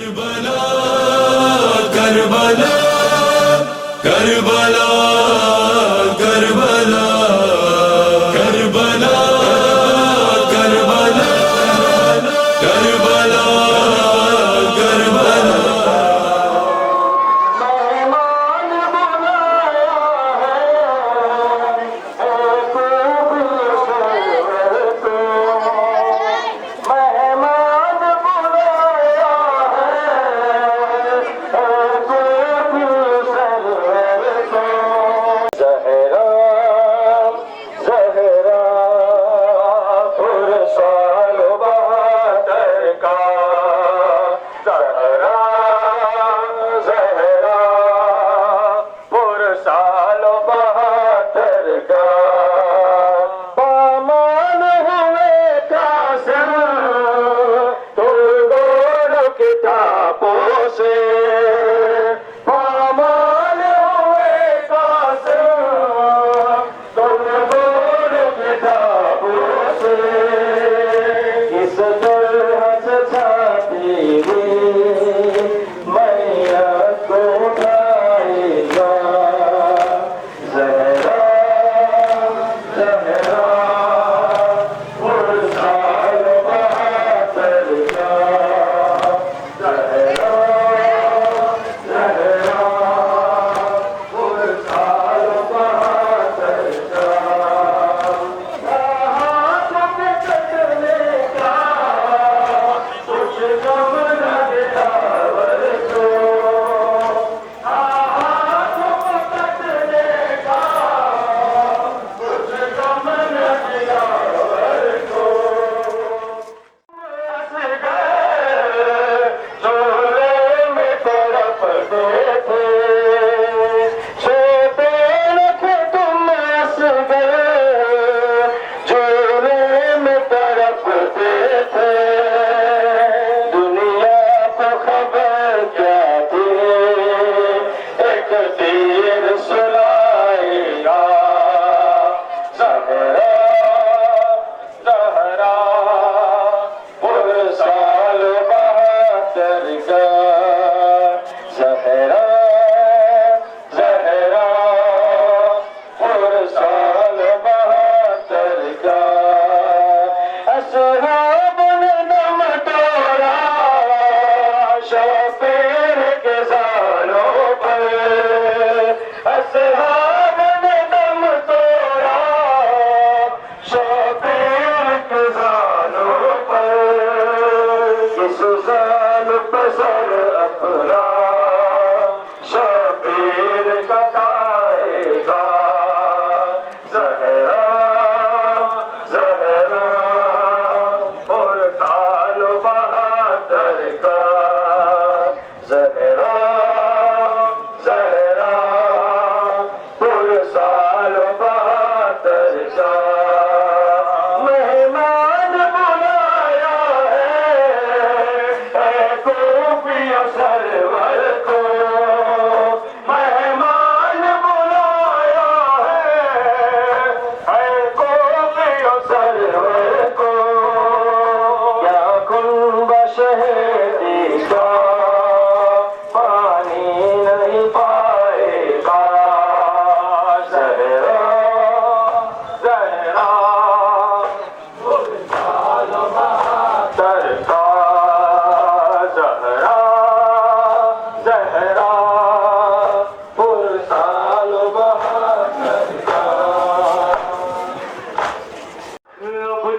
کربلا کربلا کربلا کربلا کربلا کربلا کربلا کربلا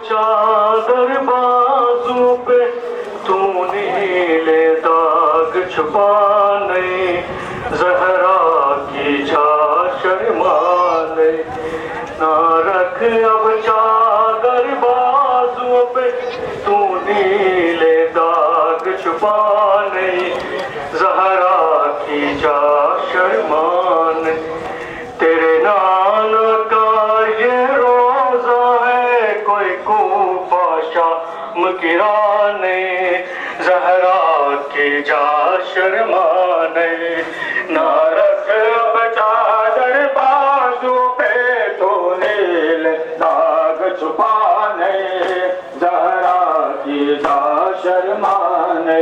چادر بازو پہ تو نیلے داغ چھپانے زہرا کی چاشر مانے نہ رکھ اب چادر بازو پہ تو نیلے داغ چھپانے زہرا کی چاشر مانے تیرے نانا کا یہ روزہ ہے کوئی کوفہ شام گرانے زہرا کی جاشر مانے نہ رکھ اب چادر بازو پہ تو نیل داغ چھپانے زہرا کی جاشر مانے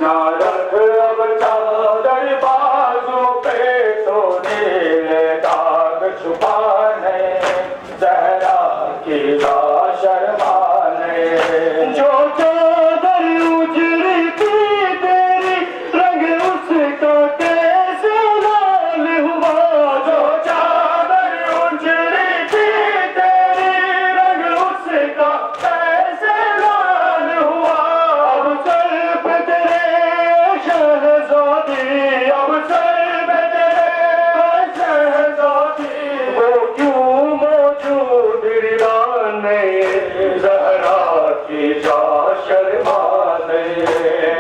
نہ رکھ اب چادر بازو پہ تو نیلے داغ چھپانے زہرا کی لاش شرمانے جو چادر اجڑی تھی تیری رنگ اس کا کیسے لال ہوا جو چادر اجڑی تھی تیری رنگ اس کا کیسے لال ہوا اب سر پہ تیرے شہزادی اب سر پہ تیرے شہزادی وہ کیوں موجود رلانے زہرا کی جا شرمانے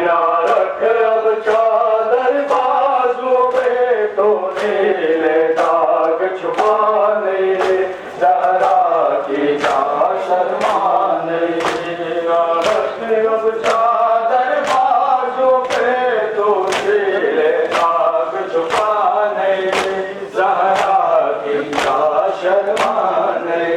نہ رکھ اب چادر بازو پہ تو نیلے داغ چھپانے زہرا کی جا شرمانے نہ رکھ اب چادر بازو پہ تو نیلے داغ چھپانے زہرا کی جا شرمانے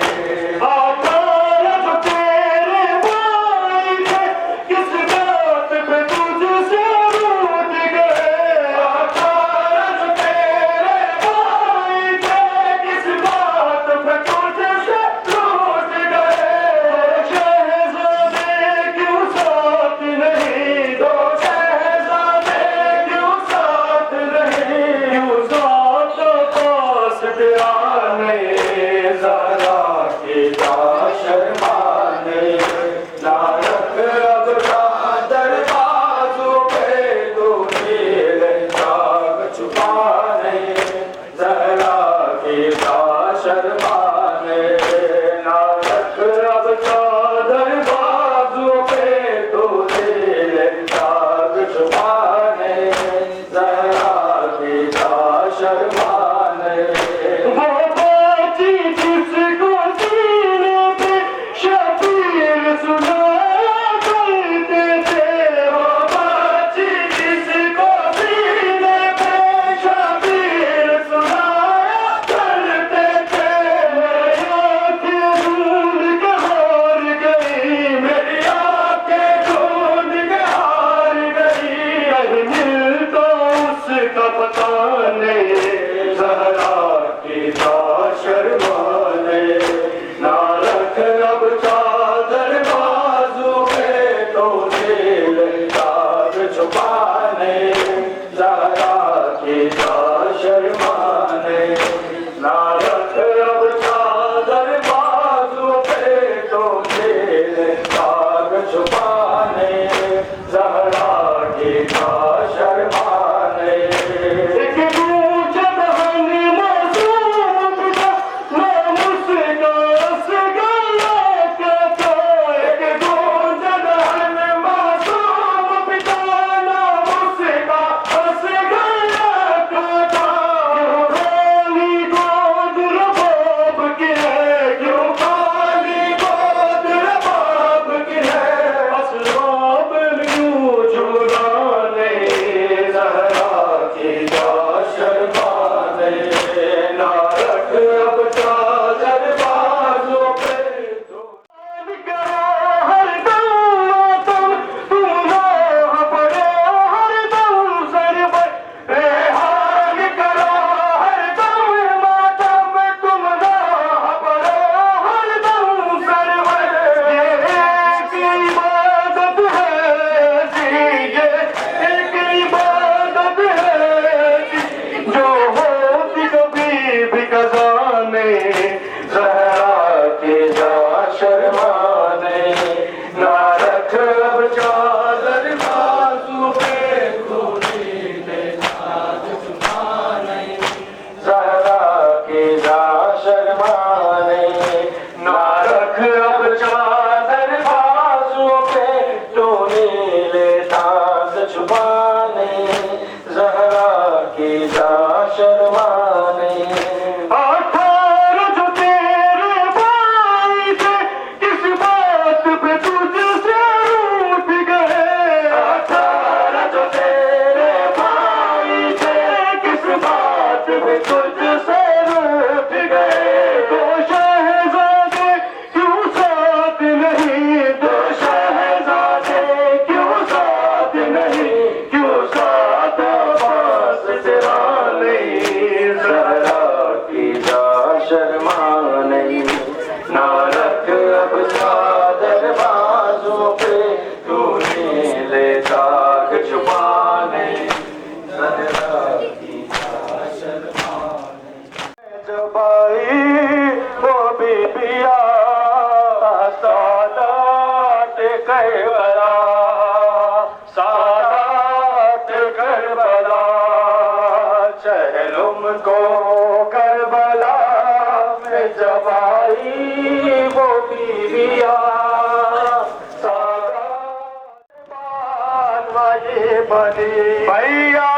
بنی بھیا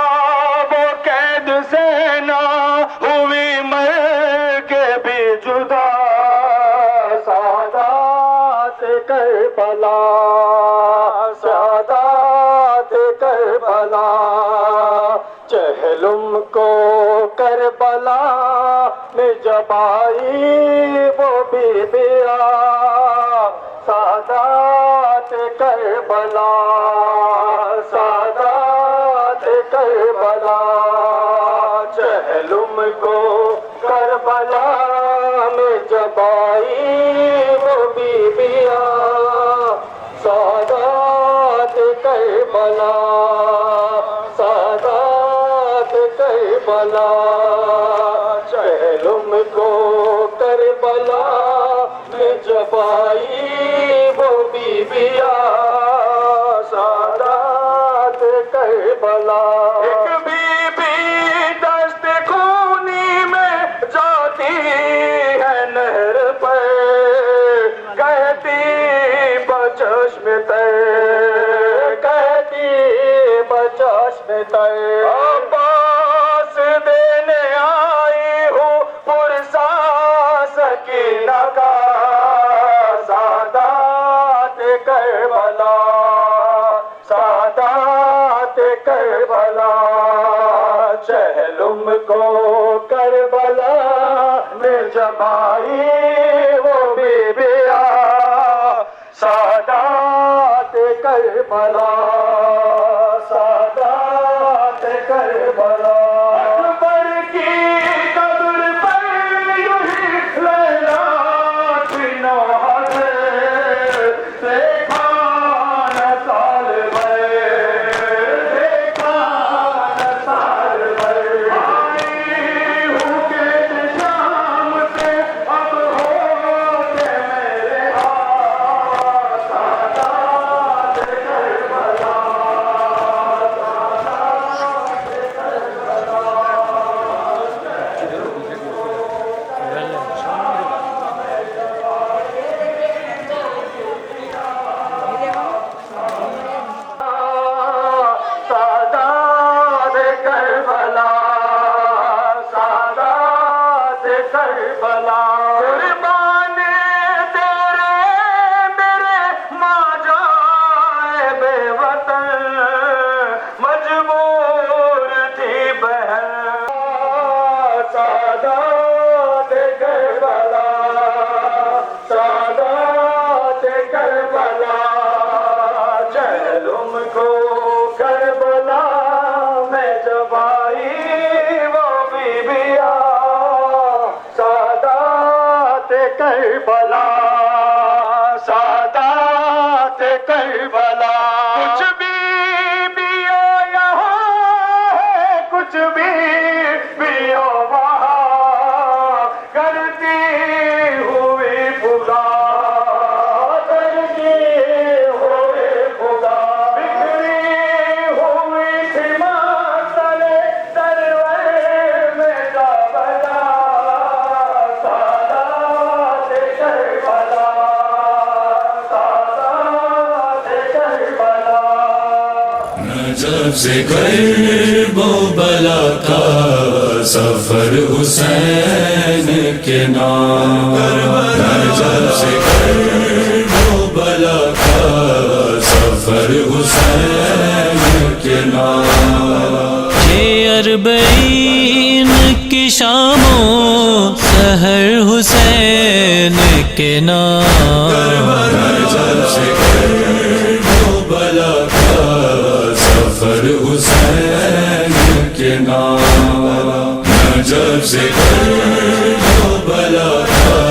وہ قید سے نہ ہوئی مر کے بھی جدا سادات کربلا سادات کربلا چہلم کو کربلا میں جب آئی وہ بی بیا سادات کربلا سادات کربلا چہلم کو کربلا میں جب آئی وہ بی بیا سادات کربلا سادات کربلا چہلم کو کربلا میں جب آئی وہ بی بیا سادات کربلا ایک بی بی دست خونی میں جاتی ہے نہر پر کہتی بچشم تر کہتی بچشم تر عباس دینے آئی ہوں پرسا سکینہ کا سادات کربلا سادات کربلا چہلم کو کربلا میں جب آئی وہ بی بیا سادات کربلا سادات کربلا اکبر کی قبر پر یوں ہی لیلا کی نوحہ سے دیکھا نہ سال بھر دیکھا نہ سال بھر آئی ہوں کہ شام سے اب ہو کے میرے ہاتھ سادات کربلا سادات کربلا سادات کربلا قربان تیرے میرے ماں جائے بے وطن مجبور تھی بہن سادات کربلا سادات کربلا چہلم کو کربلا میں جب آئی وہ بی بیا سادات کربلا سادات کربلا کچھ بھی ہو یہاں ہے کچھ بھی ہو وہاں کرتی ہوئی خدا کرتی ہوئی خدا بکھری ہوئی تھی ماتل سرور میں جابلا سادات کربلا سادات کربلا نجف سے کرب و بلا کا سفر حسین کے نام نجف سے کرب و بلا کا سفر حسین کے نام یہ اربعین کی شام و سحر حسین کے نام نجف سے کرب و بلا کا سفر حسین کے نام نجف سے کرب و بلا کا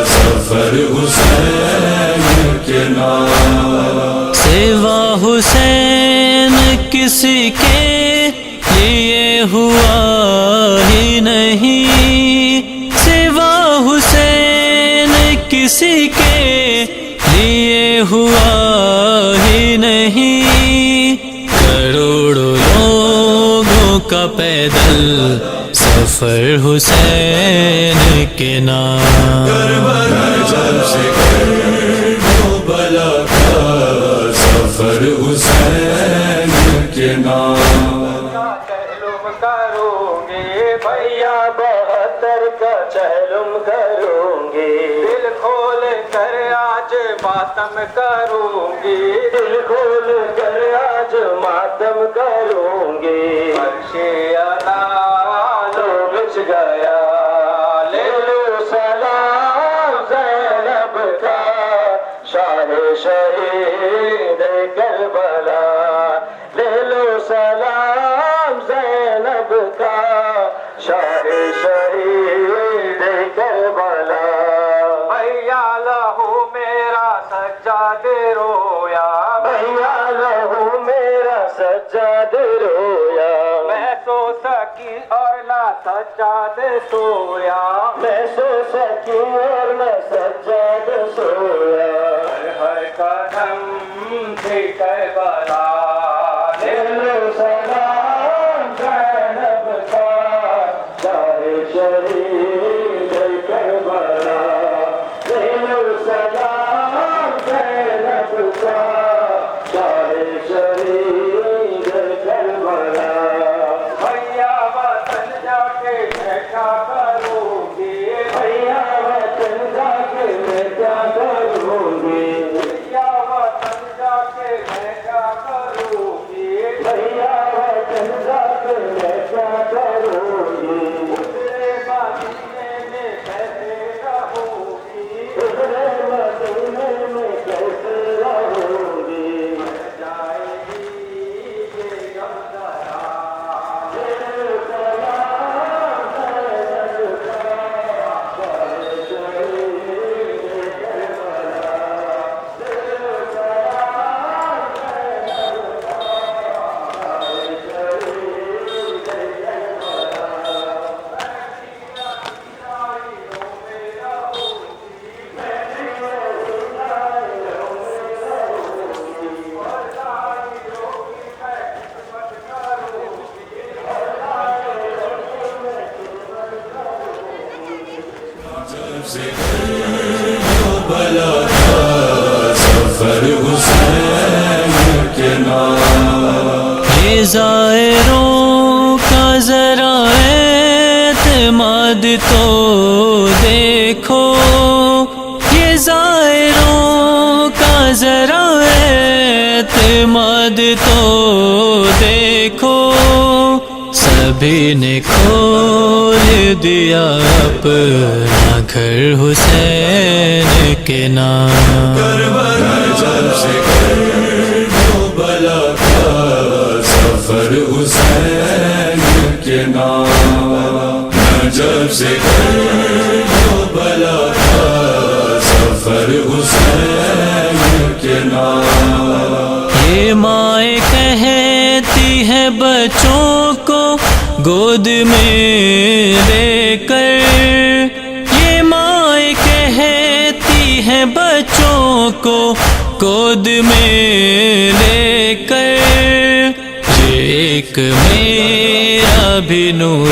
سفر حسین کے نام سوا حسین کسی کے لیے ہوا ہی نہیں سوا حسین کسی کے لیے ہوا ہی نہیں کروڑوں لوگوں کا پیدل سفر حسین کے نام نجف سے کرب و بلا کا سفر حسین کے کے نام چہلم کروں گی بھیا 72 کا چہلم کروں گی دل کھول کر آج ماتم کروں گی دل کھول کر آج ماتم کروں گی عرش اعلیٰ لو بچ گیا لے لو سلام زینب کا شاہ شہید کربلا لے لو سلام زینب کا شاہ شہید کربلا بھیا لہو میرا سجاد رویا بھیا لہو میرا سجاد رویا میں سو سکی اور نہ سجاد سویا میں سو سکی اور نہ سجاد سویا ہر قدم تھی کربلا لے لو سلام زینب کا شاہ شہید کربلا لے لو سلام زینب کا شاہ شہید کربلا بھیا وطن جا کے میں کیا کروں گی بھیا وطن جا کے میں کیا کروں گی بھیا وطن جا کے میں کیا کروں گی بھیا وطن جا کے میں کیا کروں گی تیرے مدینے میں کیسے رہوں گی تیرے مدینے میں کیسے رہوں گی جائے گی یہ غم ذرا جب سے کربلا کا سفر حسین کے نام یہ زائروں کا ذرا اعتماد تو دیکھو یہ زائروں کا ذرا اعتماد تو دیکھو سبھی نے کھول دیا اپنا گھر حسین کے نام کربلا جب سے کربلا کا سفر حسین کے نام جب سے کربلا کا سفر حسین کے نام یہ مائیں کہتی ہے بچوں کو گود میں لے کر یہ مائیں کہتی ہے بچوں کو گود میں لے کر ایک میرا بھی نور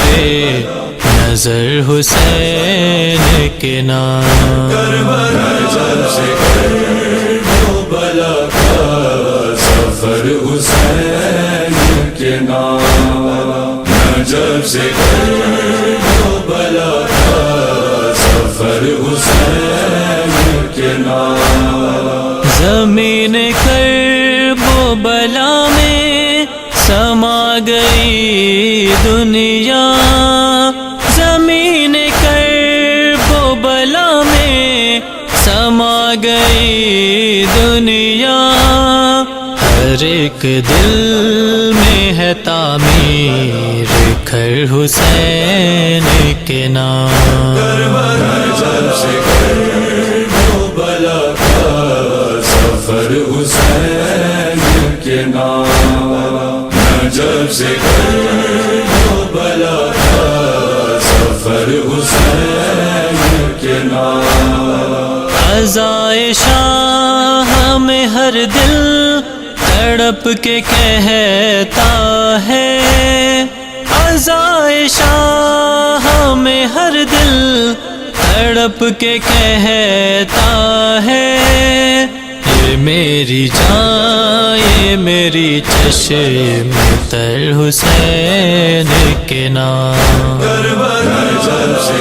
نظر حسین کے نام کربلا جب سے کربلا کا سفر حسین کے نام جب سے کربلا کا سفر حسین کے نام زمین کرب و بلا میں سما گئی دنیا زمین کرب و بلا میں سما گئی دنیا ہر ایک دل میں ہے تعمیر گھر حسین کے نام کربلا جب سے کربلا کا سفر حسین کے نام جب سے کربلا کا سفر حسین کے نام عزائے شاہ میں ہر دل تڑپ کے کہتا ہے عزائے شاہ میں ہر دل تڑپ کے کہتا ہے میری جان یہ میری چشم تر حسین کے نام کربلا جب سے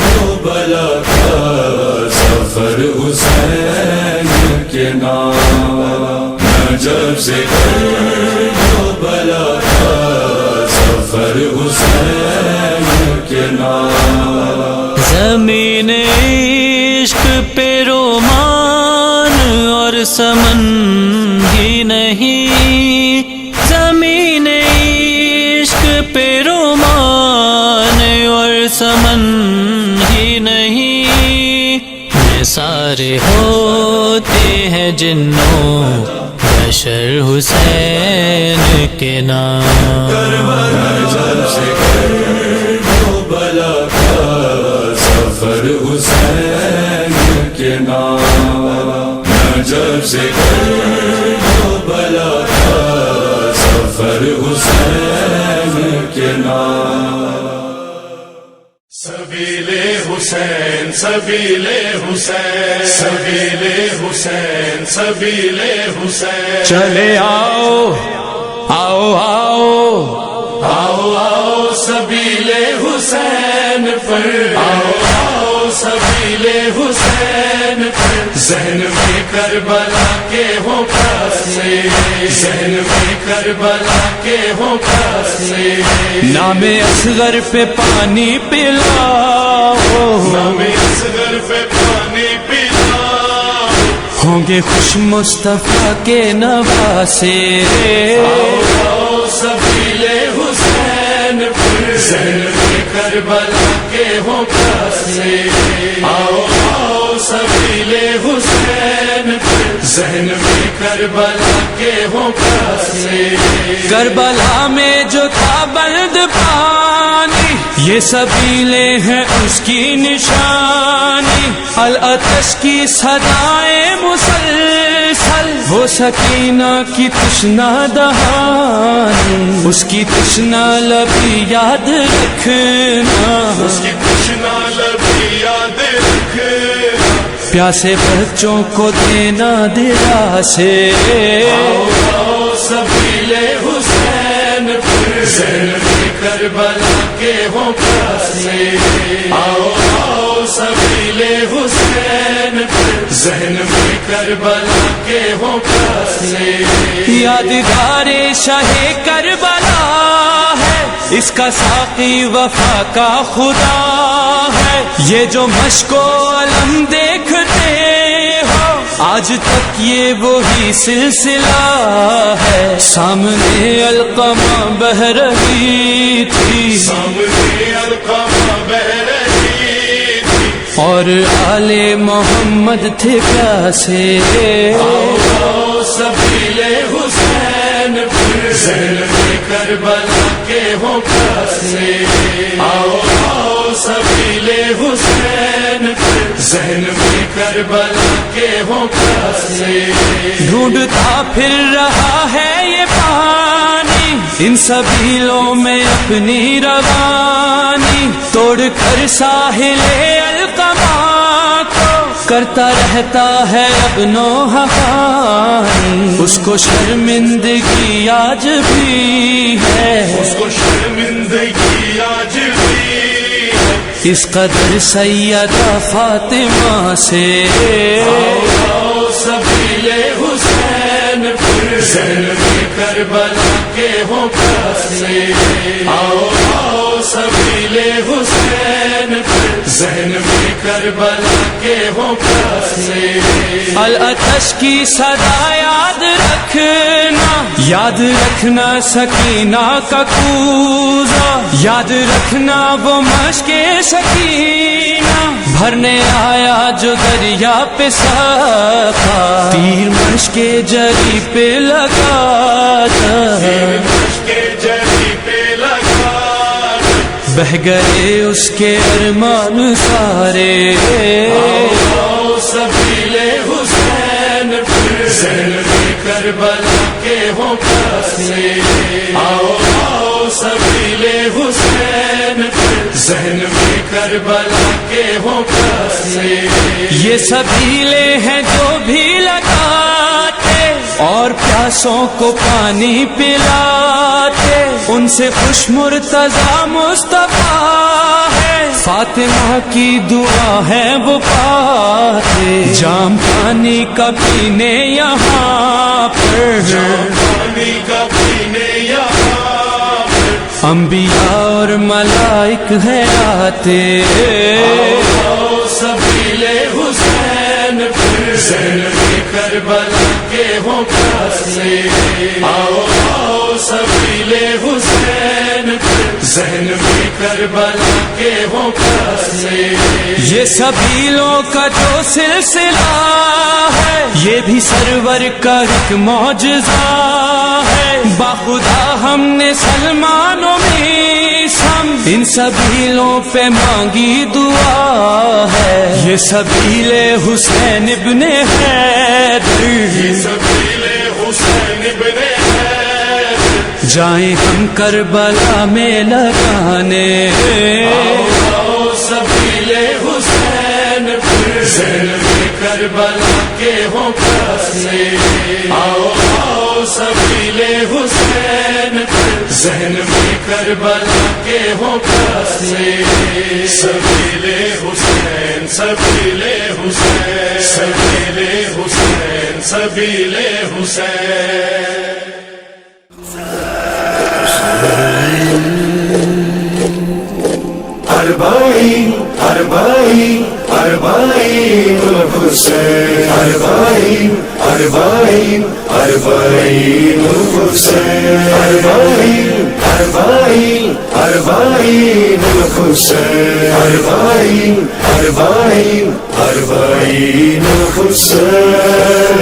کربلا کا سفر حسین کے نام جب سے کربلا کا سفر حسین کے نام زمین عشق پہ رومان اور سمن ہی نہیں زمین عشق پہ رومان اور سمن ہی نہیں یہ سارے ہوتے ہیں جنوں بشر حسین کے نام کربلا جب سے کربلا کا سفر حسین کے نام جب سے کربلا کا سفر حسین کے نام سبیل حسین سبیل حسین سبیل حسین سبیل حسین چلے آؤ آؤ آؤ آؤ آؤ سبیل حسین پر آؤ آؤ سبیل حسین پر ذہن میں کربلا کے ہوں پھنسے ذہن میں کربلا کے ہوں پھنسے نام اصغر پہ پانی پلاؤ نام اصغر پہ پانی پلاؤ ہوں گے خوش مصطفیٰ کے نواسے آؤ سبیل حسین پر ذہن میں کربلا کے ہوں پھنسے آؤ آؤ سبیل حسین پر ذہن میں کربلا کے ہوں پھنسے کربلا میں جو تھا بلد پانی یہ سبیلیں ہیں اس کی نشانی العطش کی صدائیں مسلسل وہ سکینہ کی تشنہ دہانی اس کی تشنہ لبی یاد رکھنا اس کی تشنہ لبی یاد رکھنا پیاسے بچوں کو دینا دلاسے آؤ سبیل حسین پر ذہن میں کربلا کے ہوں پھنسے آؤ آؤ سبیل حسین پر ذہن میں کربلا کے ہوں پھنسے یادگار شاہ کربلا ہے اس کا ساقی وفا کا خدا ہے یہ جو مشق و علم دیکھتے ہو آج تک یہ وہی سلسلہ ہے سامنے القمہ بہ رہی تھی سامنے القمہ بہ رہی تھی اور آل محمد تھے پیاسے آؤ سبیل حسین پر ذہن میں کربلا کے ہوں پھنسے آؤ آؤ سبیل حسین پر ذہن میں کربلا کے ہوں پھنسے ڈھونڈتا پھر رہا ہے یہ پانی ان سبیلوں میں اپنی روانی توڑ کر ساحل القمہ کو کرتا رہتا ہے اب نوحہ پانی اس کو شرمندگی آج بھی ہے اس کو شرمندگی آج بھی اس قدر سیدہ فاطمہ سے آؤ سبیل حسین پر ذہن میں کربلا کے ہوں پھنسے آؤ آؤ سبیل حسین پر ذہن میں کربلا کے ہوں پھنسے العطش کی صدا یاد رکھنا یاد رکھنا سکینہ کا کوزہ یاد رکھنا وہ مشق سکینہ بھرنے آیا جو دریا پہ ساقا تیر مشق جری پہ لگا مشق جری پہ لگا بہ گئے اس کے ارمان سارے آؤ سبیل حسین پر ذہن میں کربلا کے ہوں پھنسے آؤ آؤ سبیل حسین پر ذہن میں کربلا کے ہوں پھنسے یہ سبیلیں ہیں جو بھی لگاتے اور پیاسوں کو پانی پلاتے، ان سے خوش مرتضی مصطفیٰ ہے، فاطمہ کی دعا ہے وہ پاتے، جام پانی کا پینے یہاں پر، پانی کا پینے یہاں پر، انبیاء اور ملائک ہے آتے، آؤ سبیلے حسین پھر ذہن میں کربلا کے ہوں پھنسے، آؤ سبیلے حسین پھر ذہن میں کربلا کے ہوں پھنسے، یہ سبیلوں کا جو سلسلہ ہے یہ بھی سرور کا ایک معجزہ ہے، باخدا ہم نے سلمان و میثم ان سبیلوں پہ مانگی دعا ہے، یہ سبیل حسین ابن حیدر، یہ سبیل حسین ابن حیدر، جائیں ہم کربلا میں لگانے، آؤ سبیل حسین پھر ذہن میں کربلا کے ہوں پھنسے، آؤ سبیل حسین پھر ذہن میں کربلا کے ہوں پھنسے، سبیل حسین سبیل حسین سبیل حسین سبیل حسین، اربعین اربعین اربعین الحسین، اربعین اربعین اربعین الحسین، اربعین اربعین اربعین الحسین، اربعین اربعین اربعین الحسین،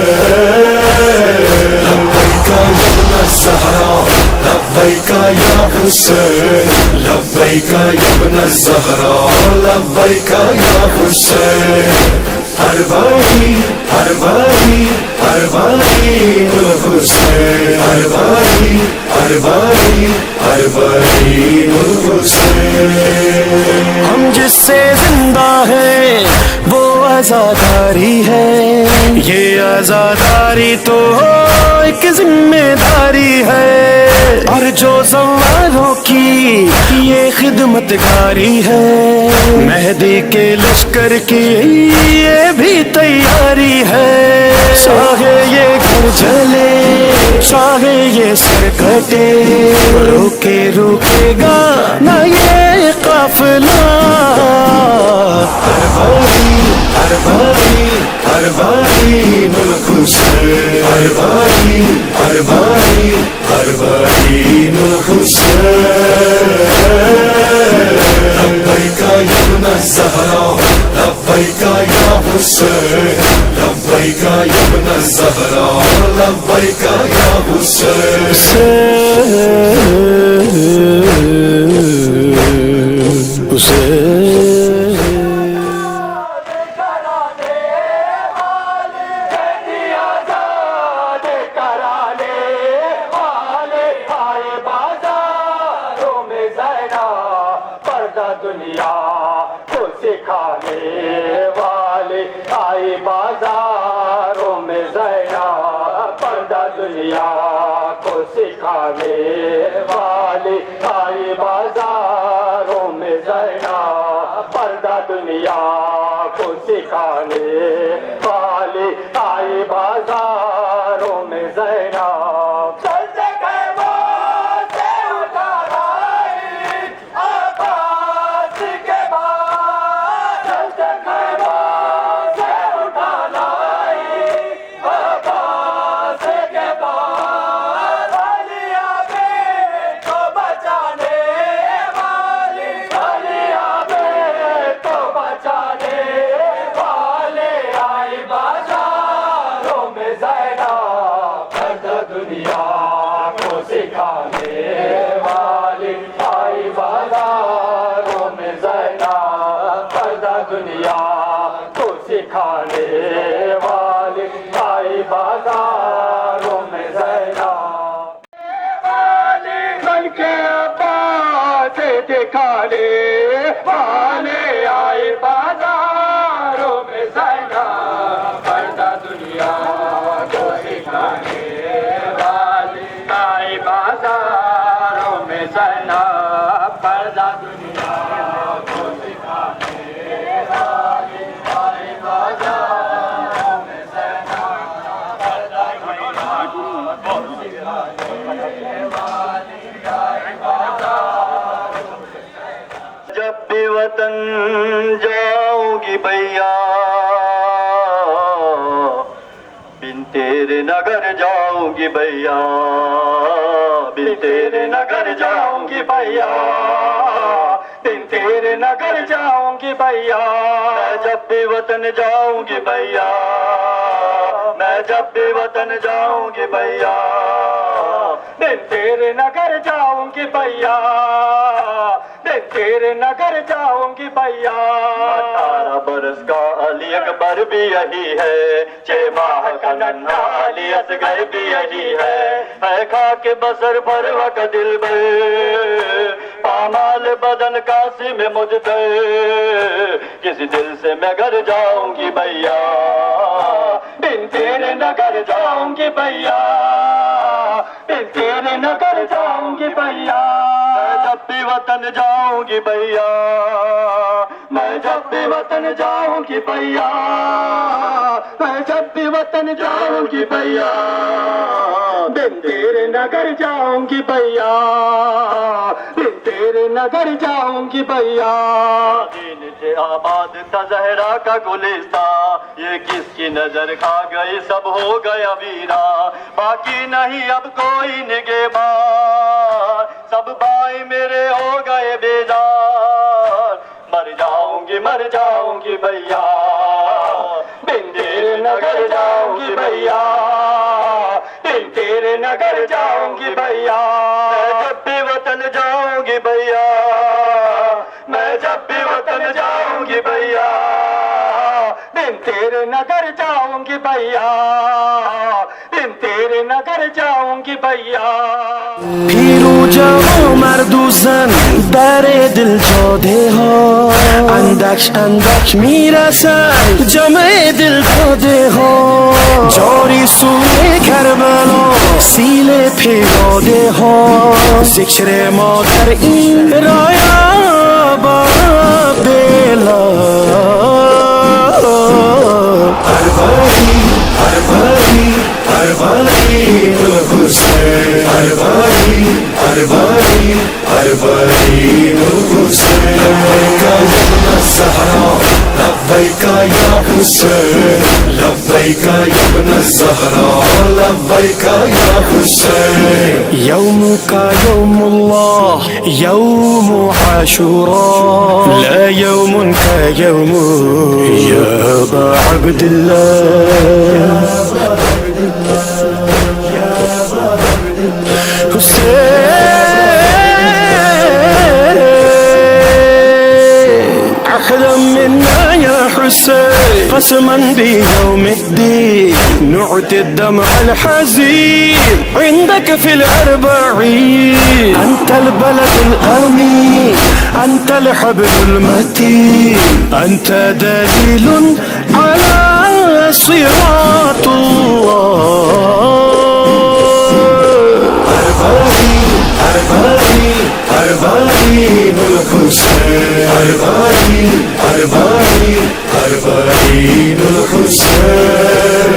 لبیک یا ابن الزہرا لبیک یا حسین، لبیک یا ابن الزہرا لبیک یا حسین، اربعین اربعین اربعین الحسین، اربعین اربعین اربعین الحسین، ہم جس سے زندہ ہیں وہ آزاداری ہے، یہ آزاداری تو ایک ذمہ داری ہے، اور جو زواروں کی یہ خدمت گاری ہے، مہدی کے لشکر کی یہ بھی تیاری ہے، چاہے یہ گھر جلے چاہے یہ سر کٹے، روکے روکے گا نہ یہ قافلہ، اربعین اربعین اربعین الحسین، اربعین اربعین اربعین الحسین، لبیک یا ابن الزہرا لبیک یا حسین، لبیک یا ابن الزہرا لبیک یا حسین، حسین دنیا کو سکھانے والے آئے بازاروں میں زینا، پردہ دنیا کو سکھانے والے آئے بازاروں میں زینا، پردہ دنیا کو سکھانے والے آئے بازاروں میں زینا، دنیا کو سکھانے والے آئے بازاروں میں زینا، بن کے عباس دکھانے والے آئے بازاروں میں زینا، پردہ دنیا زینب پردہ دنیا کو دکھانے والی آئی بازاروں میں زینب پردہ دنیا کو دکھانے والی آئی بازاروں میں. جب بھی وطن جاؤں گی بھیا بن تیرے نگر جاؤں گی بھیا بن تیرے نگر جاؤں گی بھیا بن تیرے نگر جاؤں گی بھیا. میں جب بھی وطن جاؤں گی بھیا میں جب بھی وطن جاؤں گی بھیا بن تیرے نگر جاؤں گی بھیا بن تیرے نگر جاؤں گی بھیا. 18 برس کا علی اکبر بھی یہی ہے 6 ماہ کا ننھا علی اصغر بھی یہی ہے خاک بسر پروا کا دل بھر پامال بدن قاسم مجدر کس دل سے میں گھر جاؤں گی بھیا بن تیرے نگر جاؤں گی بھیا بن تیرے نگر جاؤں گی بھیا. میں جب بھی وطن جاؤں گی بھیا میں جب بھی وطن جاؤں گی بھیا میں جب بھی وطن جاؤں گی بھیا بن تیرے نگر جاؤں گی بھیا بن تیرے نگر جاؤں گی بھیا. دین سے آباد تھا زہرا کا گلستان یہ کس کی نظر کھا گئی سب ہو گیا ویرا باقی نہیں اب کوئی نگہبان سب بھائی میرے ہو گئے بیدار مر جاؤں گی بھیا بن تیرے نگر جاؤں گی بھیا بن تیرے نگر جاؤں گی بھیا. میں جب بھی وطن جاؤں گی بھیا میں جب بھی وطن جاؤں گی بھیا بن تیرے نگر جاؤں گی بھیا بن تیرے نگر جاؤں گی بھیا. پیر و جوان مرد و زن در دل داده ها اندک اندک میرسن جمع دل داده ها جاری سوی کربلا سیل پیاده ها ذکر ما در این رایا با بلا اربعین الحسین اربعین الحسین لبیک یا ابن الزہرا لبیک یا حسین لبیک یا ابن الزہرا لبیک یا حسین. یومک یوم اللہ یوم عاشوراء لا یوم کیوم یا ابا عبداللہ أحلم منا يا حسين قسما بيوم الدين نعطي الدمع الحزين عندك في الأربعين أنت البلد الأمين أنت الحبل المتين أنت دليل على صراط الله. اربعین الحسین اربعین الحسین.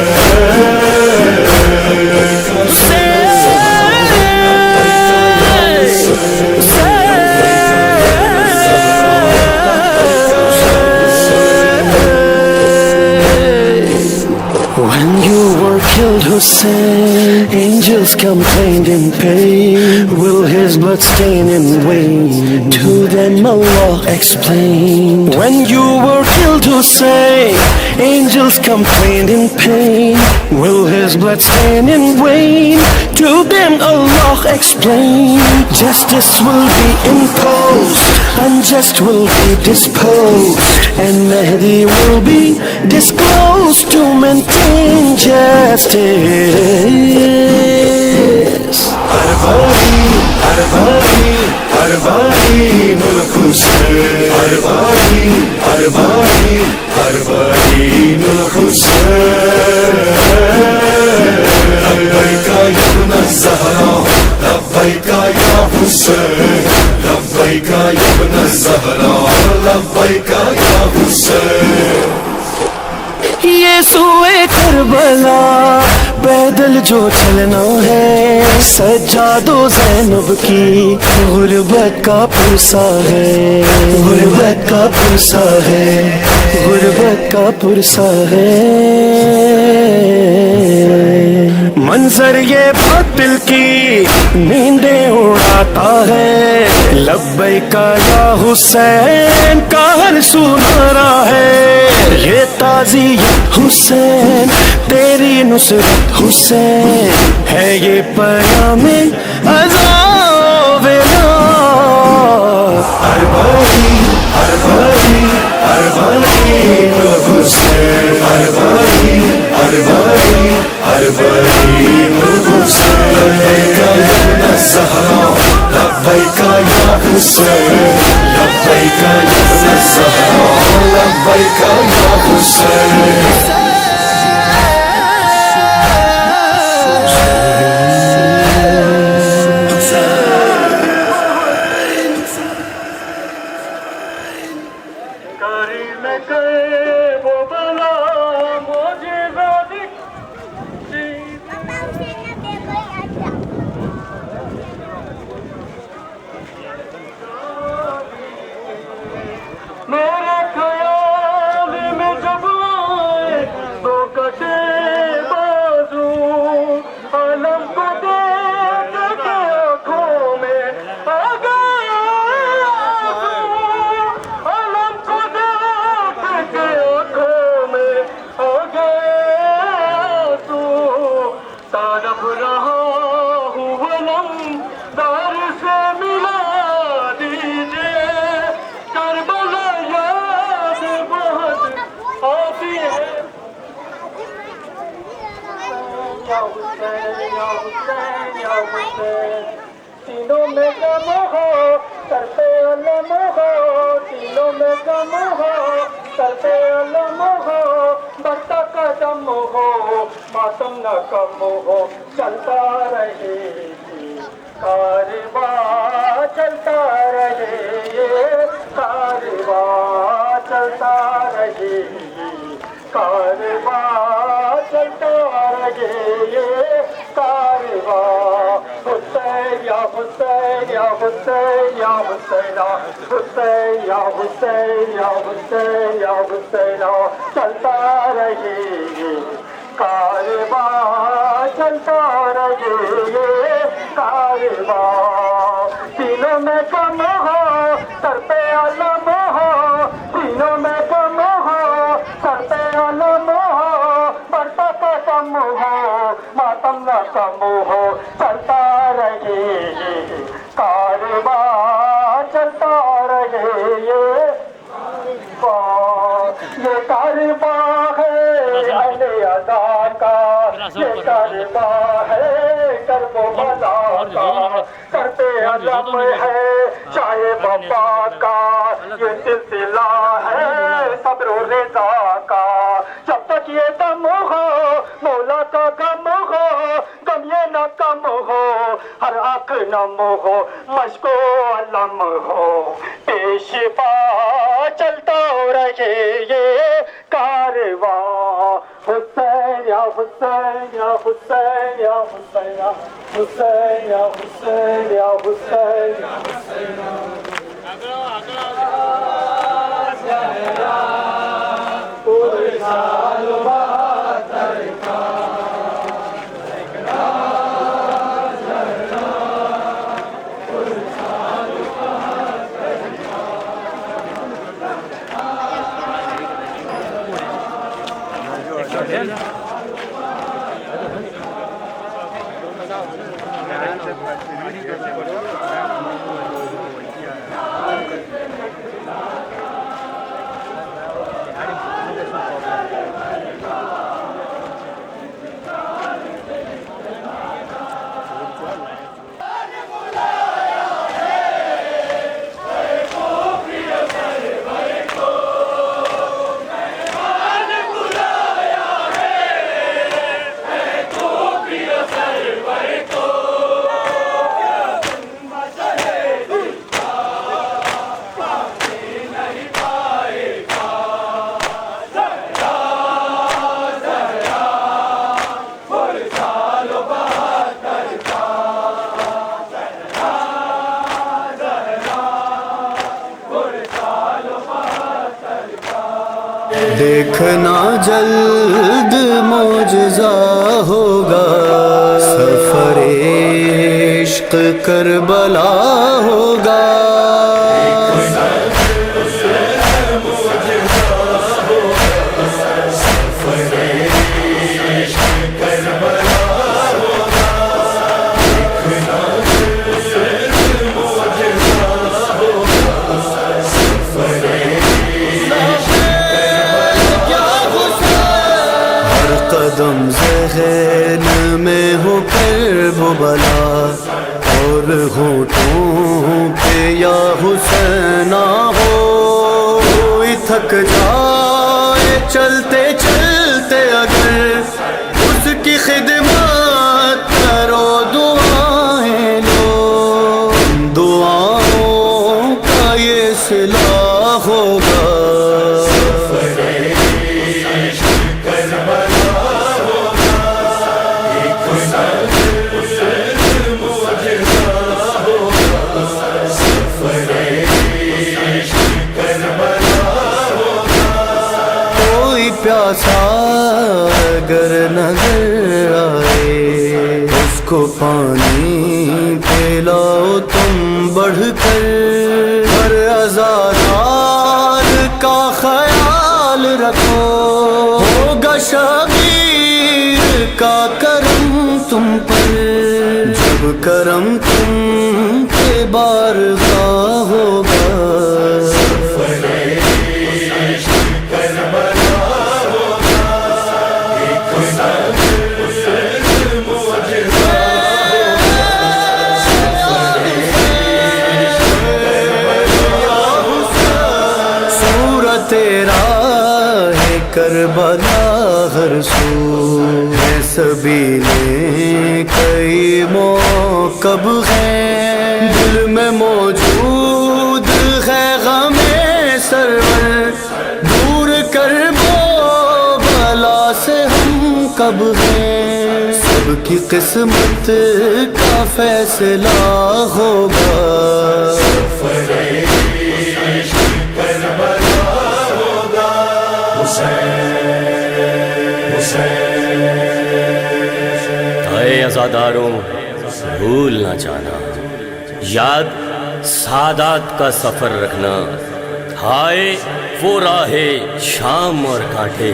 When you were killed, Hussein, angels complained in pain. Will his blood stain in vain? To them Allah explained. When you were killed, Hussein, angels complained in pain. Will his blood stain in vain? To them Allah explained. Justice will be imposed, unjust will be disposed, and Mahdi will be disclosed to maintain justice. اربعین الحسین اربعین الحسین. لبیک یا ابن الزہرا لبیک یا حسین لبیک یا ابن الزہراء لبیک یا حسین یہ سوئے کربلا پیدل جو چلنا ہے سجاد و زینب کی غربت کا پرسا ہے غربت کا پرسا ہے غربت کا پرسا ہے منظر یہ باطل کی نیندیں اڑاتا ہے لبیک یا حسین کا ہر سنارا ہے یہ تازی حسین تیری نصرت حسین ہے یہ پیام عذاب اربعین اربعین اربعین حسین اربعین اربعین اربعین حسین لبیک یا ابن الزہراء لبیک یا حسین لبیک یا ابن الزہراء لبیک یا حسین میرے خیال میں جب آئے تو کٹے بازو عالم کو دیکھ کے آنکھوں میں آ گئے عالم کو دیکھ کے آنکھوں میں آ گئے تو تڑپ رہا ہوں علم دار سے ملا دیجئے کربلا یاد بہت آتی ہے یا حسین یا حسین یا حسین سینوں میں غم ہو سر پہ علم ہو سینوں میں غم ہو سر پہ علم ہو بڑھتا قدم ہو ماتم نہ کم ہو چلتا رہے کارواں چلتا رہے یہ کارواں چلتا رہے کارواں چلتا رہے یہ کارواں حسین یا حسین یا حسین یا حسین حسین یا حسین یا حسین یا حسین چلتا رہے کارواں چلتا رہے یہ کارواں سینوں میں غم ہو سر پہ علم ہو سینوں میں غم ہو سر پہ علم ہو بڑھتا قدم ہو ماتم نہ کم ہو چلتا رہے کارواں چلتا رہے یہ کارواں ہے اہل ادا کا یہ کارواں ہے کرب و بلا کا سر پہ علم ہے چاہے وفا کا یہ سلسلہ ہے صبر و رضا کا جب تک یہ دم ہو مولا کا غم ہو غم یہ نہ کم ہو ہر آنکھ نم ہو مشق و علم ہو پیش پا چلتا رہے یہ کارواں حسین یا حسین یا حسین یا حسین یا حسین یا حسین یا حسین یا حسین دیکھنا جلد معجزہ ہوگا، سفر عشق کربلا ہوگا۔ قدم ذہن میں ہو کرب و بلا، اور ہونٹوں پہ یا حسینہ ہو، کوئی تھک جائے چلتے چلتے اگر اس کی خدمت کرو، دعائیں لو، دعاؤں کا یہ صلہ ہوگا۔ پیاسا اگر نظر آئے، اس کو پانی پلاؤ تم بڑھ کر، ہر عزادار کا خیال رکھو، ہوگا شبیر کا کرم تم پر، جب کرم تم پہ بارگاہ ہوگا۔ تیرا ہے کربلا ہر سو، ہے سبیلیں کئی موکب ہیں، دل میں موجود ہے غم سرور، دور کرب و بلا سے ہم کب ہیں، سب کی قسمت کا فیصلہ ہوگا۔ اے عزاداروں، بھول نہ جانا، یاد سادات کا سفر رکھنا، ہائے وہ راہ شام اور کانٹے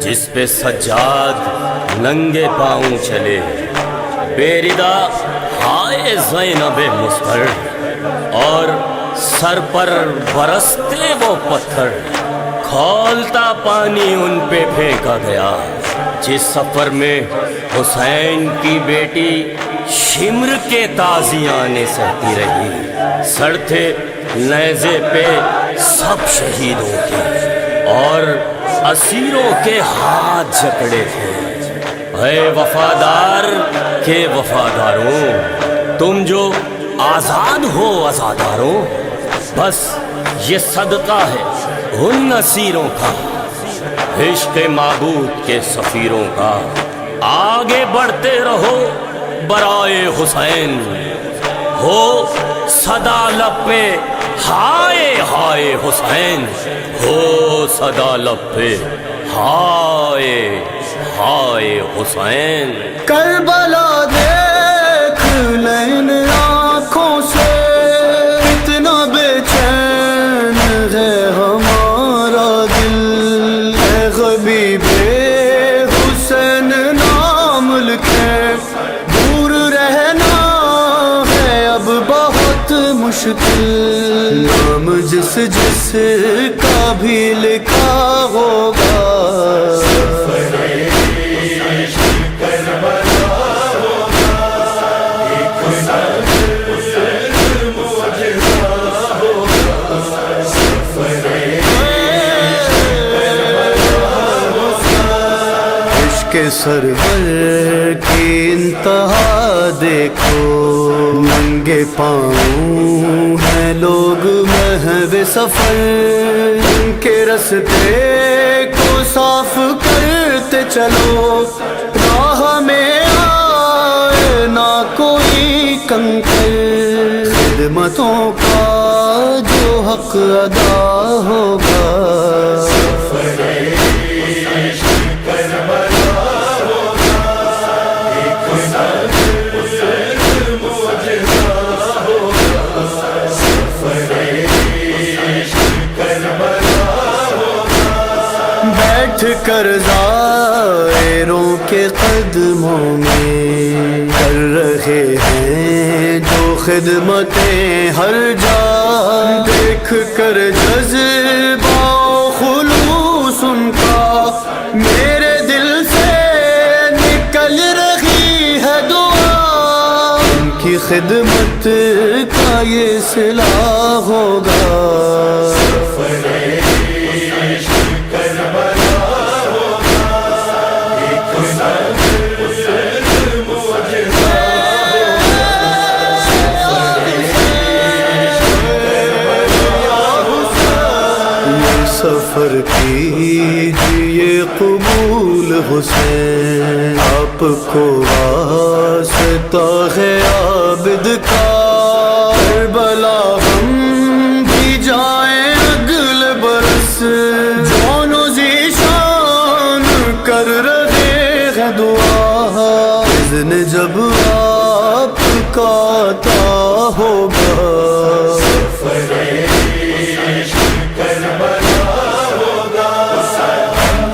جس پہ سجاد ننگے پاؤں چلے، بے ردا ہائے زینب مستر، اور سر پر برستے وہ پتھر، کھولتا پانی ان پہ پھینکا گیا، جس سفر میں حسین کی بیٹی شمر کے تازیانے سہتی رہی، سر تھے نیزے پہ سب شہیدوں کے، اور اسیروں کے ہاتھ جکڑے تھے۔ اے وفادار کے وفاداروں، تم جو آزاد ہو عزاداروں، بس یہ صدقہ ہے ان اسیروں کا، عشق معبود کے سفیروں کا، آگے بڑھتے رہو برائے حسین، ہو صدا لب پہ ہائے ہائے حسین، ہو صدا لب پہ ہائے ہائے حسین۔ کربلا دیکھ لین آنکھوں سے، کتنا بے چین ہے ہمارا دل، ہے غبی بے حسین نام لکھے، دور رہنا ہے اب بہت مشکل، نام جس جس کا بھی لکھا ہوگا۔ کے سرور کی انتہا دیکھو، ننگے پاؤں ہیں لوگ محو سفر، ان کے رستے کو صاف کرتے چلو، راہ میں آئے نہ کوئی کنکر، خدمتوں کا جو حق ادا ہوگا۔ کر زائروں کے قدموں میں کر رہے ہیں جو خدمتیں ہر جا، دیکھ کر جذبہ و خلوص ان کا میرے دل سے نکل رہی ہے دعا، ان کی خدمت کا یہ صلہ ہوگا۔ سفر کیجئے قبول حسین، آپ کو واسطہ ہے عابد کا، کربلا ہم بھی جائیں اگل برس، جان و ذیشان کر رہے ہیں دعا، اذن جب آپ کا عطا ہوگا۔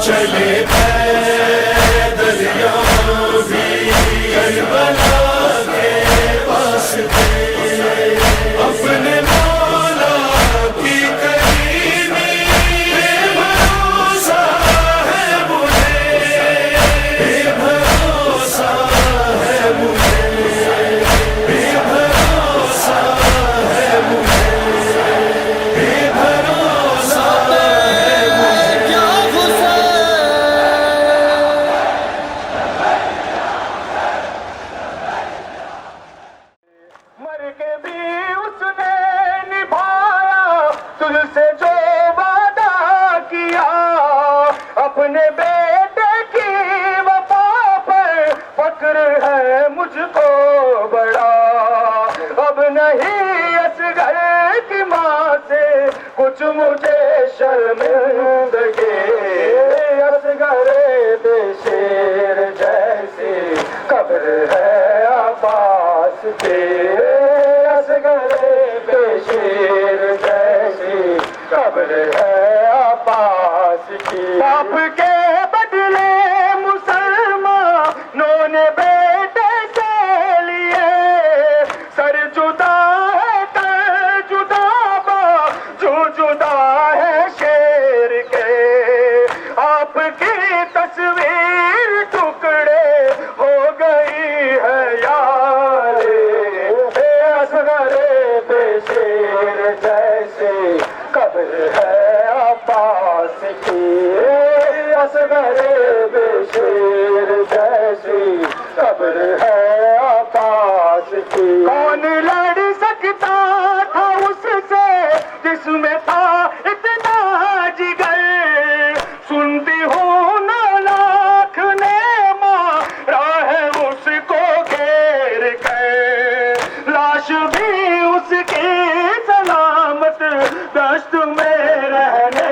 چلے پیدل یہاں بھی کربلا کے واسطے، اپنے مولا کی کریمی بے بھروسہ ہے مجھے، بے بھروسہ ہے مجھے، بے بھروسہ ہے مجھے، بے بھروسہ ہے مجھے۔ مر کے بھی اس نے نبھایا تجھ سے جو وعدہ کیا، اپنے بیٹے کی وفا پر فخر ہے مجھ کو بڑا، اب نہیں اصغر کی ماں سے کچھ مجھے شرمندگی، اصغر بے شیر جیسی قبر ہے عباس کی، اصغر بے شیر جیسی قبر ہے عباس کی۔ باپ کے بدلے مسلمانوں نے بیٹے سے لیے، سر جدا ہے تر جدا با جو جدا ہے شیر کے، آپ کی تصویر ٹکڑے ہو گئی ہے یار، اصغر بے شیر جیسی قبر ہے عباس کی، اصغر بے شیر جیسی قبر ہے عباس کی۔ کون لڑ سکتا تھا اس سے جس میں تھا اتنا جگر، سنتی ہوں نا لاکھ نے مارا ہے اس کو گھیر کر، لاش بھی اس کی سلامت دشت میں رہنے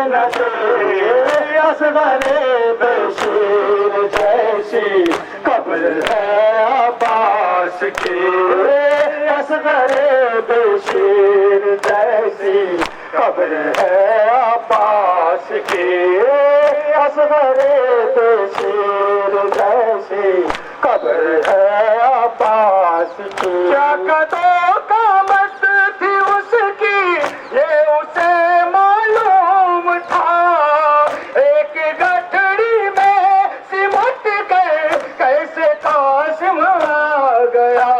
نہ دے، اصغر بے شیر جیسی قبر ہے عباس کی، اصغر بے شیر جیسی قبر ہے عباس کی، اصغر بے شیر جیسی قبر ہے عباس کی۔ کیا قدوں قامت تھی اس کی یہ اسے معلوم تھا، ایک گٹھڑی میں سمٹ کر کیسے قاسم آ گیا،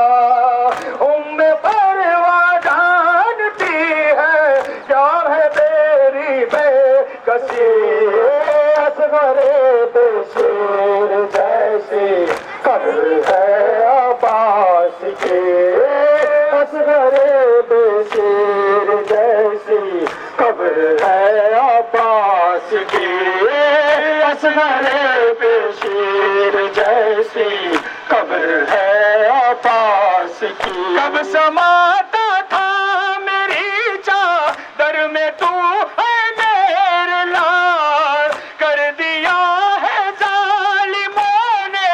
پرواہ جانتی ہے کیا ہے تیری بے کسی، اصغر بے شیر جیسی قبر ہے عباس کی، اصغر بے شیر جیسی قبر ہے عباس کی، اصغر بے شیر جیسی قبر ہے عباس کی۔ کب سماتا تھا میری چادر میں تو ہے میرے لال، کر دیا ہے ظالموں نے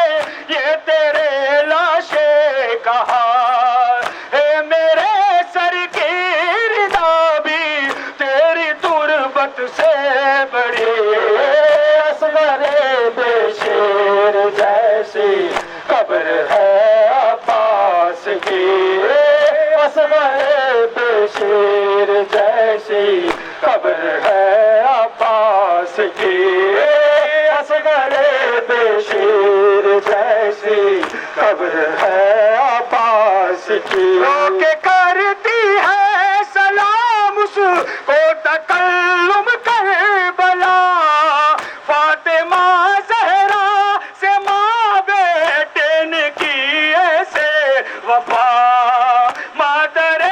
یہ تیرے لاشے کا حال، اے میرے سر کی رضا بھی تیری تربت سے بڑی، اصغر قبر ہے عباس کی، اصغر بے شیر جیسی قبر ہے عباس کی، کہ کرتی ہے سلام اس کو تکلم کربلا، فاطمہ زہرا سے ماں بیٹے نے کی ایسے وفا، مادر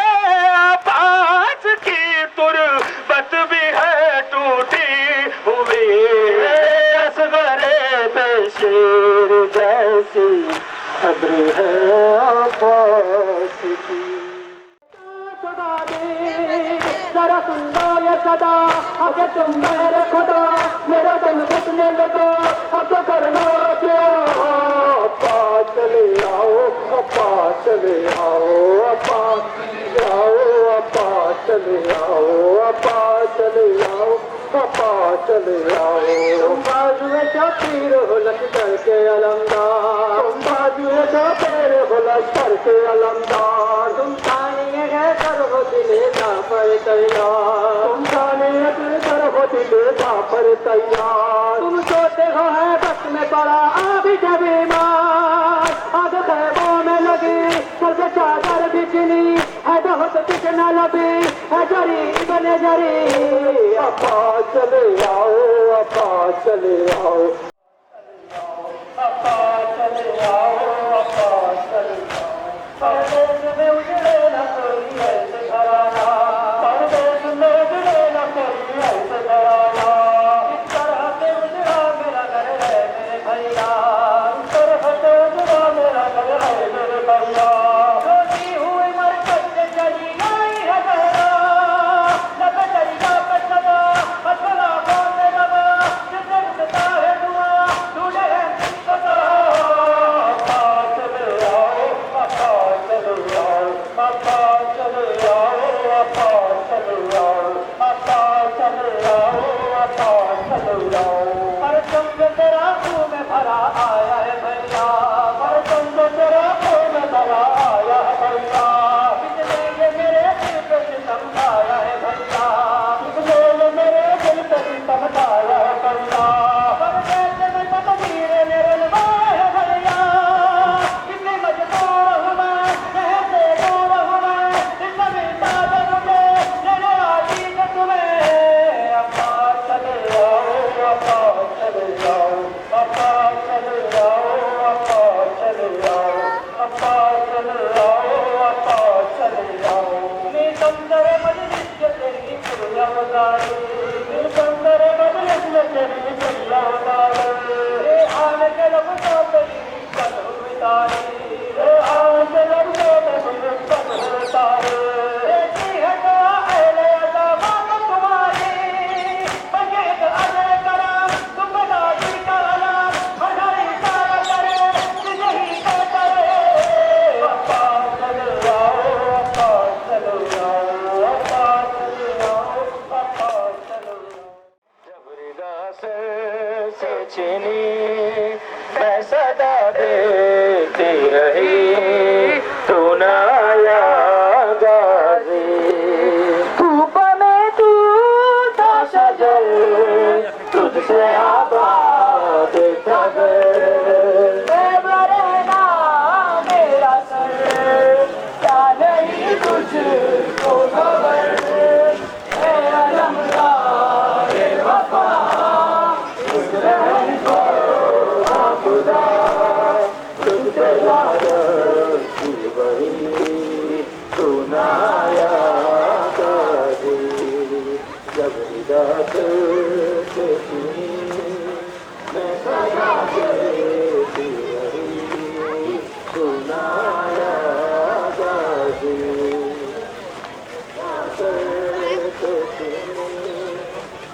عباس کی تربت بھی ہے ٹوٹی ہوئی، اصغر بے شیر جیسی قبر ہے عباس کی۔ ذرا سن لو یہ صدا، اگر تم میرے خدا میرا دل گھٹنے لگا، اب تو کر لو کیا، ابا چلے آؤ، ابا چلے آؤ، ابا آؤ، ابا چلے آؤ، ابا چلے آؤ، ابا چلے آؤ، تم بازو شبیر ہو لشکر کے علمدار، تم بازو شبیر ہو لشکر کے علمدار، تم تانے کر ہو دل پر تیار، تم جانے کر ہو دل پر تیار، تم سوتے ہو ہے بس میں پڑا آبی جب ایمان، آگ خیبوں میں لگی سر سے چادر بچنی ہے، بہت کچھ لبی ہے جری بن جری، ابا چلے آؤ، ابا چلے آؤ، ابا چلے آؤ، ابا چلے آؤ، پردیس میں اجڑے نہ کوئی ایسے گھرانا، پردیس میں اجڑے نہ کوئی ایسے گھرانا، اس طرح سے اجڑا میرا گھر ہے میرے بھیا، اس طرح سے اجڑا میرا گھر ہے میرے بھیا، چھوٹی ہوئی مرکز سے چلی آئی ہے بہرا، نہ دریا پہ سدا اچھلا بولنے لگا، جس نے اٹھتا ہے دعا ڈھونڈے ہے میں صدا دیتی رہی تو نہ آیا غازی دھوپ میں تو تھا شجر تجھ سے آباد تھا گھر رہنا میرا سر کیا نہیں تجھ کو خبر اے علمدار وفا اس رہن کو خدا تجھ سے لعنت کی وہی تو نہ آیا غازی جب ہدایت سے چنی میں صدا دیتی رہی تو نہ آیا غازی ہدایت سے چنی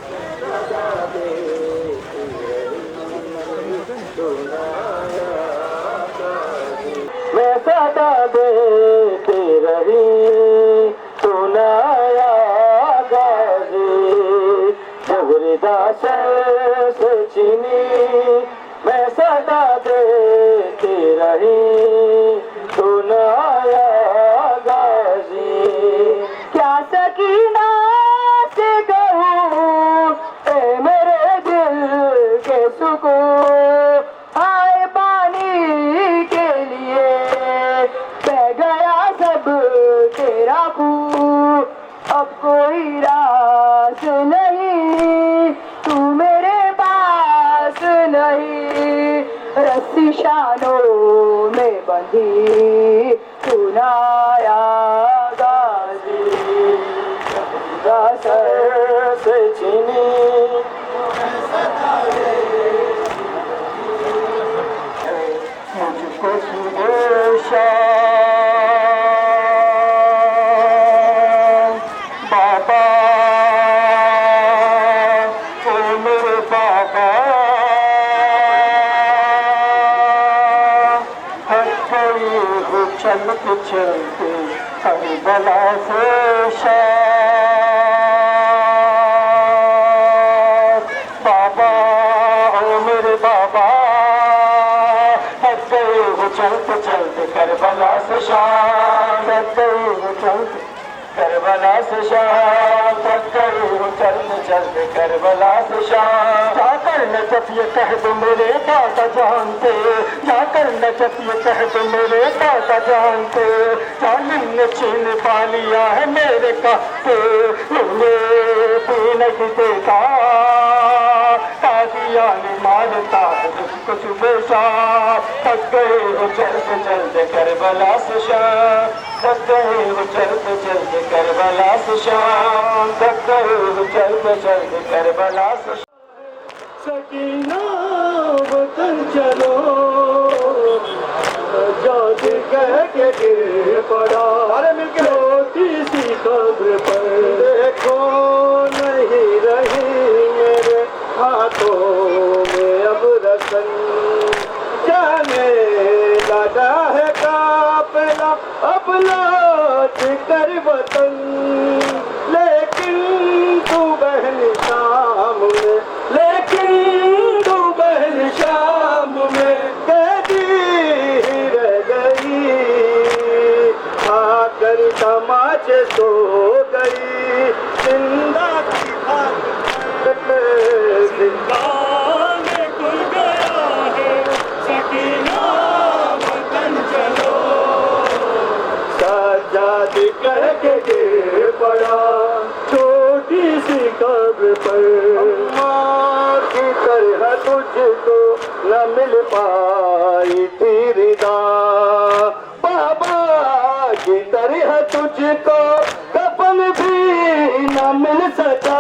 میں صدا دیتی رہی تو نہ آیا غازی میں صدا دیتی رہی تو نہ آیا غازی جب ردا سر سے چینی میں صدا دیتی رہی تو نہ آیا غازی کیا سکینہ سے کہوں اب کوئی راز نہیں، تو میرے پاس نہیں، رسی شانوں میں بندھی تو نایا غازی، سر سے چینی مجھ کو سدیشا بابا، او میرے بابا، ہر کوئی ہو چلتے چلتے کربلا سے شاد، بابا او میرے بابا، ہر کوئی ہو چلتے چلتے کربلا سے شاد، ہر کوئی ہو چلتے کربلا سے شام، چلتے چلتے کربلا سے شام، جا کر نجف یہ کہہ دو میرے دادا جانتے، جا کر نجف یہ کہہ دو میرے دادا جانتے، جانم نے چھین پا لیا ہے میرے کہتے، مجھے بھی نہیں دیتا، قادیان مارتا ہے جس کو صبح شام، تھک گئے ہو چلتے چلتے کربلا سے شام، تھک گئے ہو چلتے چلتے کربلا سے شام، تھک گئے ہو چلتے چلتے کربلا سے شام، سکینہ وطن چلو، جاد کہہ کے گر پڑا، چھوٹی سی قبر پر دیکھو نہیں رہی میرے ہاتھوں میں اب رسن، جانے لگا ہے قافلہ اب لوٹ کر وطن، لیکن تو بہن شام میں، لیکن تو بہن شام میں قیدی ہی رہ گئی، آ کر تماچے سو گئی، زندہ کی بات زندان کھل گیا ہے، سکینہ وطن چلو، سجاد کہہ کے گر پڑا چھوٹی سی قبر پر، اماں کی طرح تجھ کو نہ مل پائی تھی رضا، بابا کی طرح تجھ کو کفن بھی نہ مل سکا،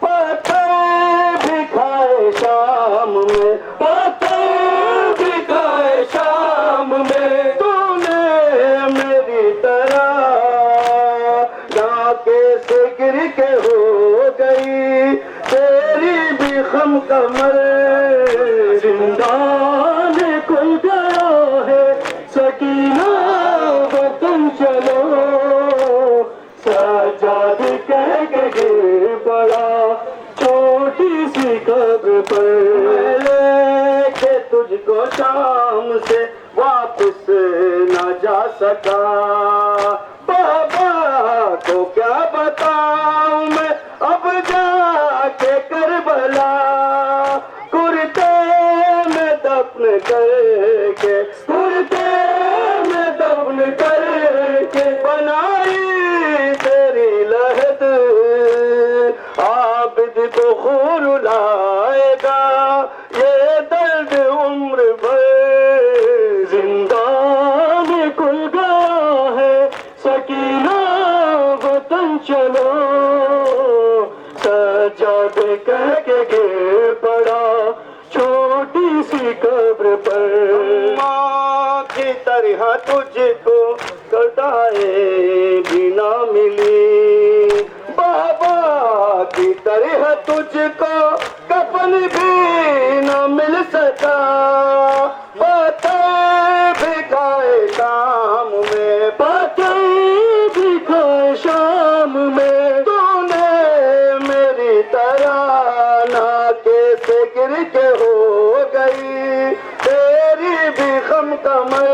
پتھر بھی کھائے شام میں، پتھر بھی کھائے شام میں، تو نے میری طرح ڈاکے سے گر کے ہو گئی، تیری بھی خم کمر، زندان کھل گیا ہے، سکینہ وطن چلو، سجاد کہہ کے گر پڑا چھوٹی سی قبر پر، لے کے تجھ کو شام سے واپس نہ جا سکا، بابا کو کیا بتاؤں میں اب جا کے کربلا، کرتے میں دفن کر کے، کرتے میں دفن کر کے بنائی تیری لحد، عابد کو خور لائے گا یہ درد عمر بھر، زندان کھل گیا ہے، سکینہ وطن چلو، سجاد کہہ کے گر پڑا چھوٹی سی قبر پر، ماں کی طرح تجھ کو کٹائے بھی نہ ملی، بابا کی طرح تجھ کو کفن بھی نہ مل سکا، پتھر بھی کھائے شام میں، پتھر بھی کھائے شام میں، تو نے میری طرح ناکے سے گر کے ہو گئی، تیری بھی خم کمر،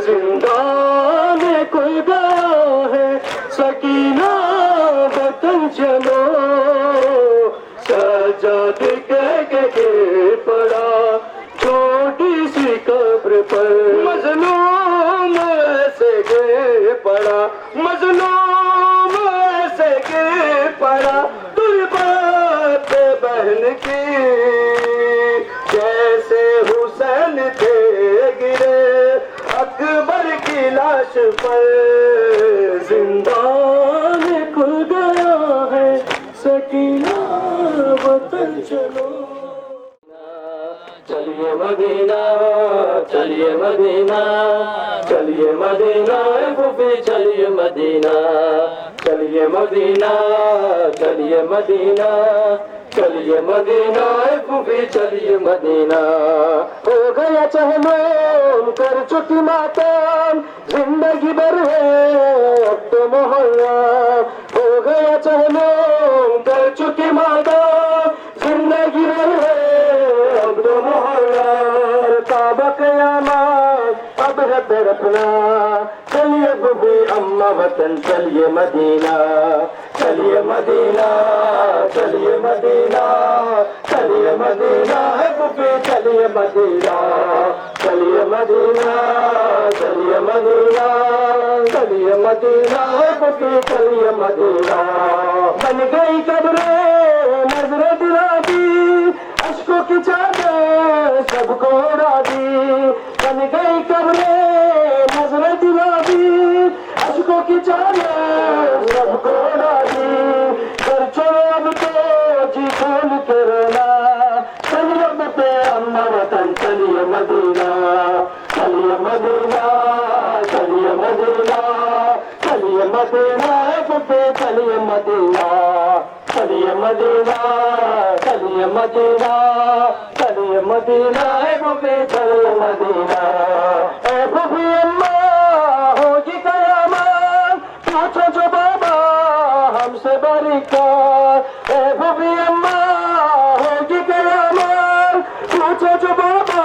زندان کھل گیا ہے، سکینہ وطن چلو، سجاد کہہ کے گر پڑا چھوٹی سی قبر پر، مظلوم ایسے گر پڑا، مظلوم سے گر پڑا دل بات بہن کی جیسے حسین تھے گرے اکبر کی لاش پر زندان کھل گیا ہے سکینہ وطن چلو چلیے مدینہ چلیے مدینہ چلیے مدینہ پھوپھی چلیے مدینہ چلیے مدینہ چلیے مدینہ چلیے مدینہ پھوپھی چلیے مدینہ ہو گیا چہلم کر چکی ماتم زندگی بھر ہے اب تو محلہ ہو گیا چہلم کر چکی ماتم زندگی بھر ہے اب تو محلہ کعبہ قیامت اب ہے تڑپنا چلیے بھوپھی اماں وطن چلیے مدینہ چلیے مدینہ چلیے مدینہ چلیے مدینہ ہے بھوپھی چلیے مدینہ چلیے مدینہ چلیے مدینہ چلیے مدینہ ہے بھوپھی چلیے مدینہ بن گئی قبریں نظر دلا دی اشکوں کی چادر سب کو اڑا دی بن گئی قبریں نظر دلا دی اشکوں کی چادر سب کو اڑا دی گھر چھوڑو اب تو جی کھول کے رونا چلیے بھوپھی اماں وطن چلیے مدینہ چلیے مدینہ چلیے مدینہ چلیے مدینہ بھوپھی چلیے مدینہ چلیے مدینہ چلیے مدینہ چلیے مدینہ بھوپھی چلیے مدینہ اے بھوپھی اماں ہوگی قیامت پوچھو جو بابا ہم سے باریکار اے بھوپھی اماں ہوگی قیامت پوچھو جو بابا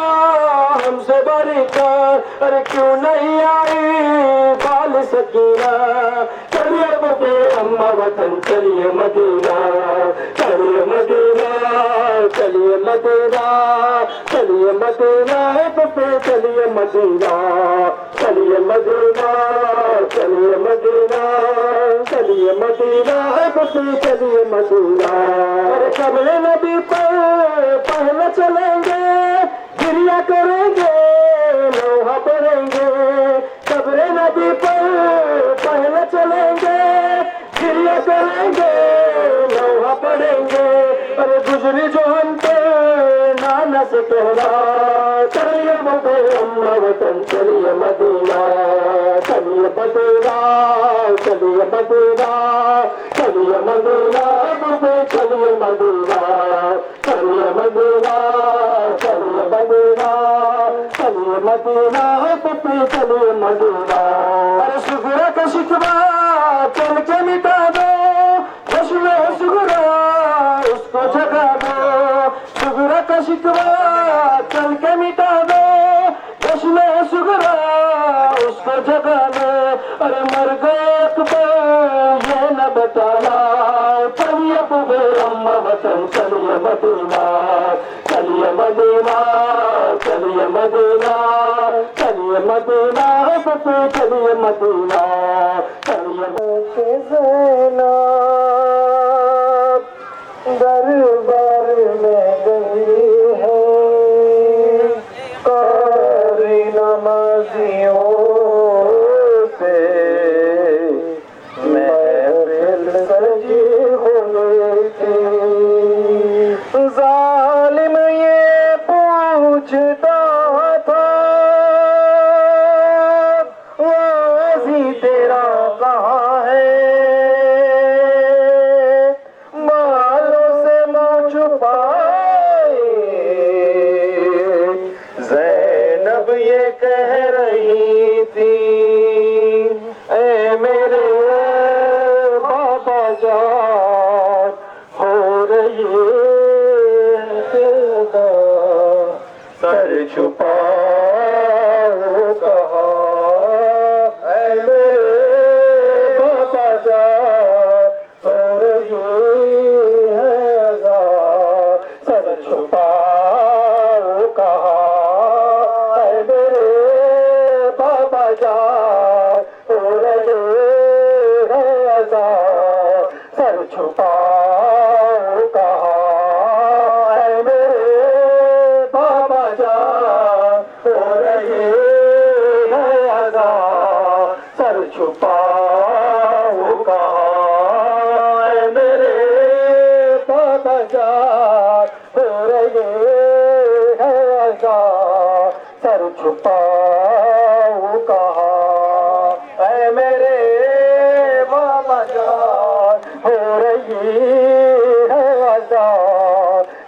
ہم سے باریکار ارے کیوں نہیں آئی بال سکینہ چلیے بھوپھی اماں وطن چلیے مدینہ چلیے مدینہ چلیے مدینہ چلیے مدینہ بھوپھی چلیے مدینہ چلیے مدینہ چلیے مدینہ چلیے مدینہ بھوپھی چلیے مدینہ ارے قبر نبی پر پہلے چلیں گے گریا کریں گے لوہا پڑیں گے قبر نبی پر پہلے چلیں گے گریا کریں گے لوہا پڑیں گے ارے گزری جو ہم پہ نانا سے کہنا چلیے بھوپھی اماں وطن چلیے مدینہ چلیے مدینہ چلیے مدینہ چلیے مدینہ بھوپھی چلیے مدینہ چلیے مدینہ چلیے مدینہ چلیے مدینہ بھوپھی چلیے مدینہ ارے شکر کا شکوہ چل کے مٹا دو جشن شکرا اس کو جگا دو شکر کا شکوہ چل کے مٹا دو جشن شکرا اس کو جگا دو ارے مر گئے اکبر یہ نہ بتانا چلیے بھوپھی اماں وطن چلیے مدینہ چلیے مدینہ چلیے مدینہ چلیے مدینہ بھوپھی چلیے مدینہ چلیے زینب دربار میں گئی ہے قاری نمازیوں سے محفل سجی ہوئی تھی ظالم یہ پوچھتا تھا غازی تیرا کہاں ہے بالوں سے منہ چھپائے زینب یہ کہہ رہی تھی اے میرے بابا جان ہو رہی ہے سر چھپا کہا اے میرے بابا جان ہو رہی ہے سر چھپا کہا اے میرے بابا جان ہو رہی ہے چھپاؤ کہاں اے میرے بابا جان ہو رہی ہے اذا سر چھپاؤ کہاں اے میرے بابا جان ہو رہی ہے اذا سر چھپاؤ کہاں اے میرے بابا جان ہو رہی ہے اذا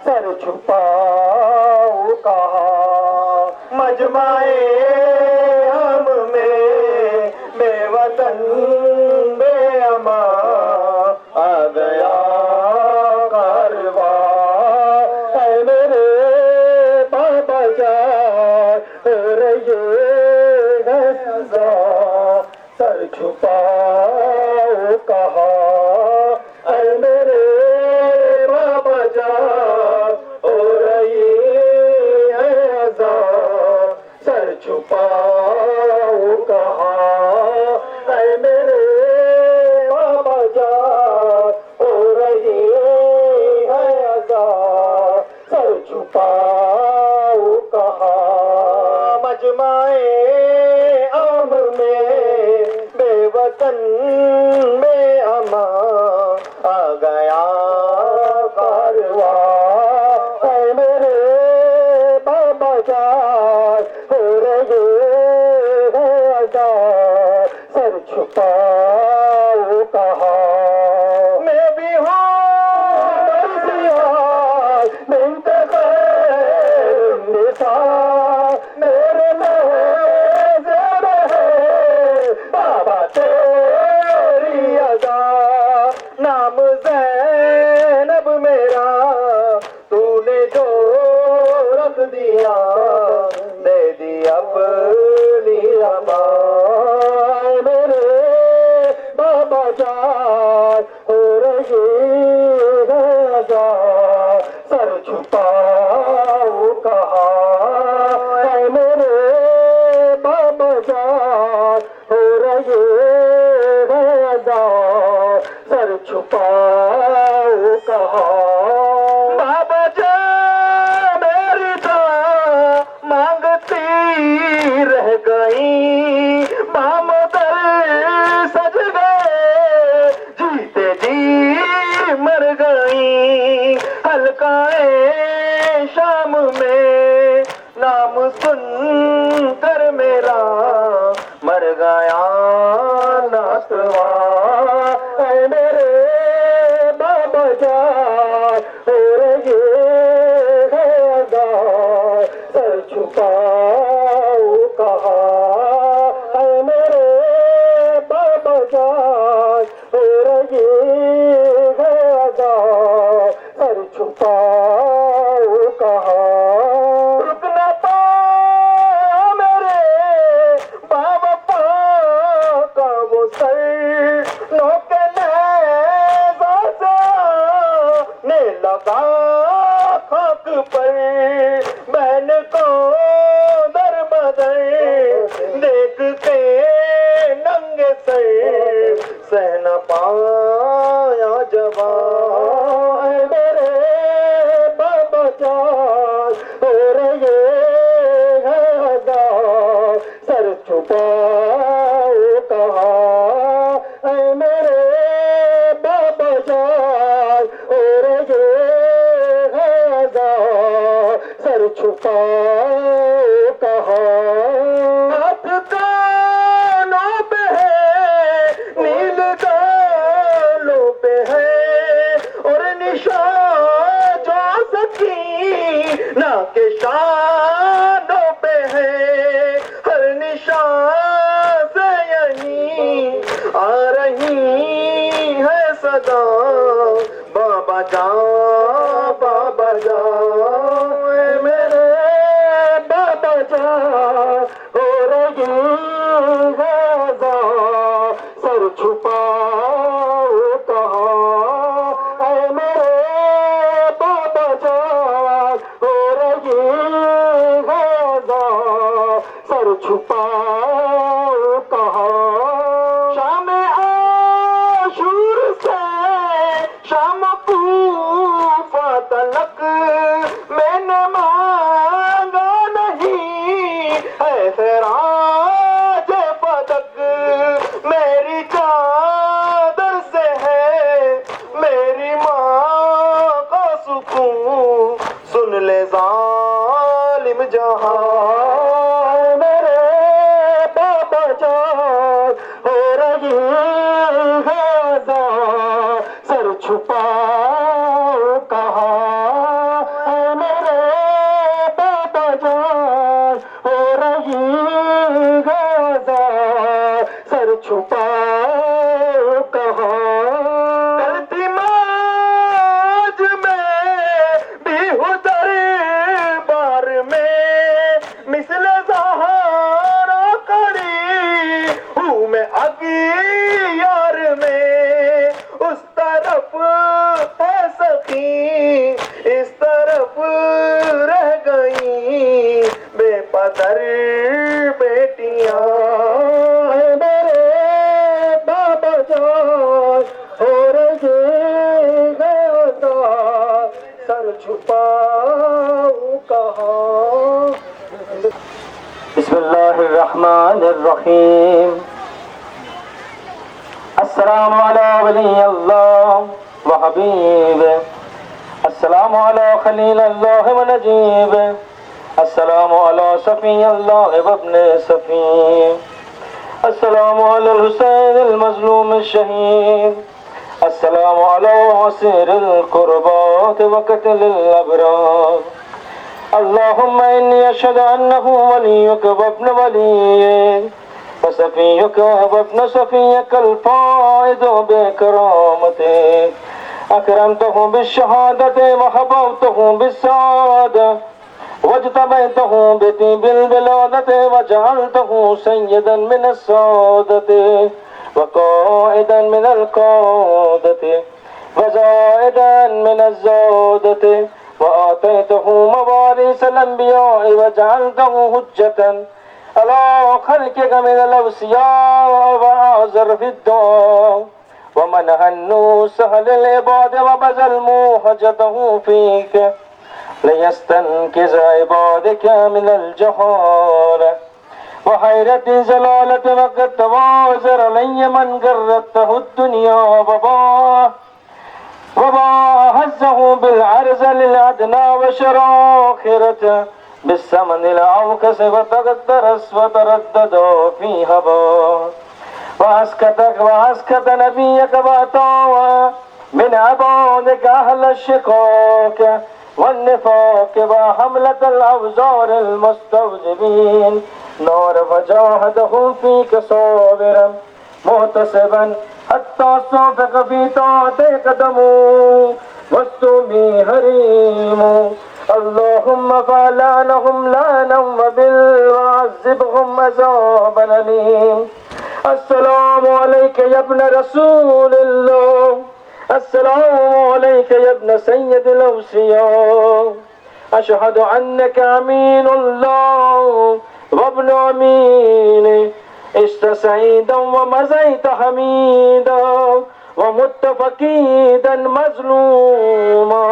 سر چھپاؤ کہاں مجمع ہم میں بے وطن بے امان آ گیا کارواں اے میرے بابا جان ہو رہی ہے اذا سر چھپاؤ کہاں اے میرے بابا جان ہو رہی ہے اذا سر چھپاؤ کہاں اے میرے بابا جان ہو رہی ہے اذا سر چھپاؤ کہاں مجمع عام میں بے وطن میں امان آ گیا کارواں اے میرے بابا جان ہو رہی ہے اذا سر چھپاؤ کہاں میں بھی ہوں مرضیات منت خیر نثار میرے زیر ہے بابا تیری ادا نام زینب میرا تو نے جو رکھ دیا دے دی اپنی امان میرے بابا جان ہو رہی ہے اذا سر چھپاؤ کہاں اے میرے بابا جان ہو رہی ہے اذا سر چھپاؤ کہاں بابا جان میری جان مانگتی رہ گئی بام در سج گئے جیتے جی مر گئی حلقہ شام میں نام سن کر میرا مر گیا ناتواں اے میرے بابا جان ہو رہی ہے اذا سر چھپاؤ کہاں اے میرے بابا جان ہو رہی ہے اذا سر چھپاؤ کہاں رکنا پایا میرے بابا پاک کا وہ سر نوکے نیزہ سے آنے لگا خاک پر بہن کو در بدر دیکھ کے ننگے سر سہ نہ پایا جوان اے میرے بابا جان ہو رہی ہے اذا سر چھپاؤ کہاں اے میرے بابا جان ہو رہی ہے اذا سر چھپاؤ کہاں ہاتھ کانوں پہ ہے نیل گالوں پہ ہے اور نشان جو سکینہ کے شانوں پہ ہے ہر نشان سے یہی آ رہی ہے صدا بابا جان بابا جان اے میرے بابا جان ہو رہی ہے اذا سر چھپاؤ کہاں اے میرے بابا جان ہو رہی ہے اذا سر چھپاؤ کہاں شام عاشور سے چھپاؤ کہاں اے میرے بابا جان ہو رہی غزہ سر چھپاؤ کہاں کرتی موج میں بھی ہوں دربار میں مثل زہرا کڑی ہوں میں اغیار میں اس طرف ہے سخی اس طرف رہ گئی بے پدر بیٹیاں میرے بابا جان ہو رہے غزہ سر چھپاؤ کہاں بسم اللہ الرحمن الرحیم السلام علی ولی اللہ و حبیب السلام علی خلیل اللہ و نجیب السلام علی صفی اللہ و ابن صفی السلام علی الحسین المظلوم الشہید السلام علی وسیر القربات و قتل الابرار اللہم انی اشہد انہو ولیک و ابن ولیک وصفيك وابن صفيك الفائز بكرامته أكرمته بالشهادة وحببته بالسعادة واجتبيته بطيب البلادة وجعلته سيدا من السادة وقائدا من القادة وزائدا من الزادة وآتيته مواريث الأنبياء وجعلته حجة على خلقك من الأوصياء وأعذر في الدعاء ومنح النوسح للعباد وبذل موهجته فيك ليستنقذ عبادك من الجهالة وحيرة زلالة وقد توازر لي من قرته الدنيا وباهزه بالعرز للأدنى وشراخرته بالثمن العوكس وتقدرس وتردد في هواه وأسكت نبيك وأطاع من عبادك أهل الشقاق والنفاق وحملة الأوزار المستوجبين نار وجاهدهم فيك صابرا محتسبا حتى صافق في طاعتك قدمه واستمي هريمه اللهم فلعنهم لعنا وبل وعذبهم عذابا أليم السلام عليك يا ابن رسول الله السلام عليك يا ابن سيد الأوصياء أشهد أنك أمين الله وابن أمينه عشت سعيدا ومزيت حميدا ومت فقيدا مظلوما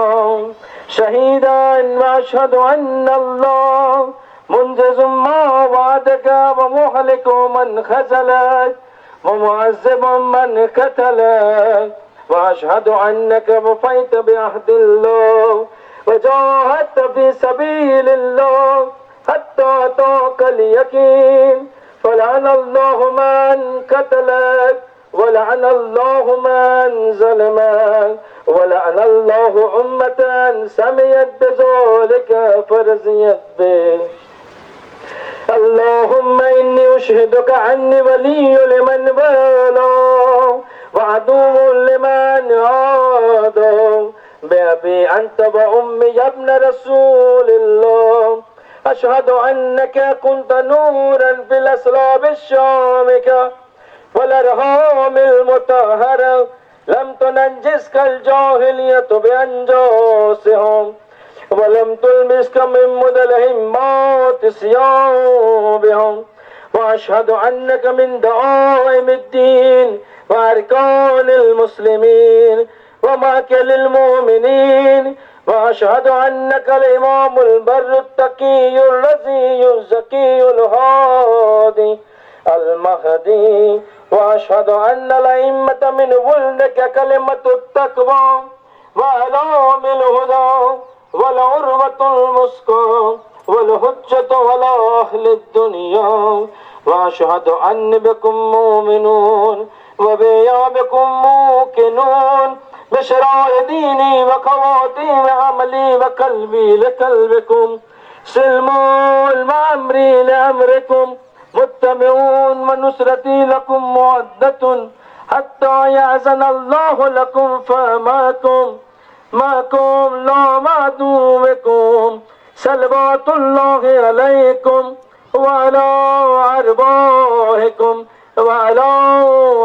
شهيدا وأشهد أن الله منجز ما وعدك ومهلك من خذلك ومعذب من قتلك وأشهد أنك وفيت بعهد الله وجاهدت في سبيل الله حتى أتاك اليقين فلعن الله من قتلك ولعن الله من ظلمك ولعن الله أمة سميت بذلك فرزيت به اللهم إني أشهدك عني ولي لمن والاه وعدو لمن عاداه بأبي أنت وأمي يا ابن رسول الله أشهد أنك كنت نورا في الأسلاب الشامكة والأرحام المطهرة لم تنجسك الجاهلية بأنجاسهم ولم تلبسك من مدلهمات ثيابهم وأشهد أنك من دعائم الدين وأركان المسلمين وماكل المؤمنين وأشهد أنك الإمام البر التقي الرزي الزكي الهادي المهدي وأشهد أن الأئمة من ولدك كلمة التقوى وأعلام الهدى والعروة الوثقى والحجة على أهل الدنيا وأشهد أن بكم مؤمنون وبيا بكم موقنون بشرى ديني وخواتيم عملي وقلبي لقلبكم سلمون وأمري لأمركم متبعون ونصرتي لكم مودة حتى يأذن الله لكم فماكم معكم لا معدومكم صلوات الله عليكم وعلى أرواحكم وعلى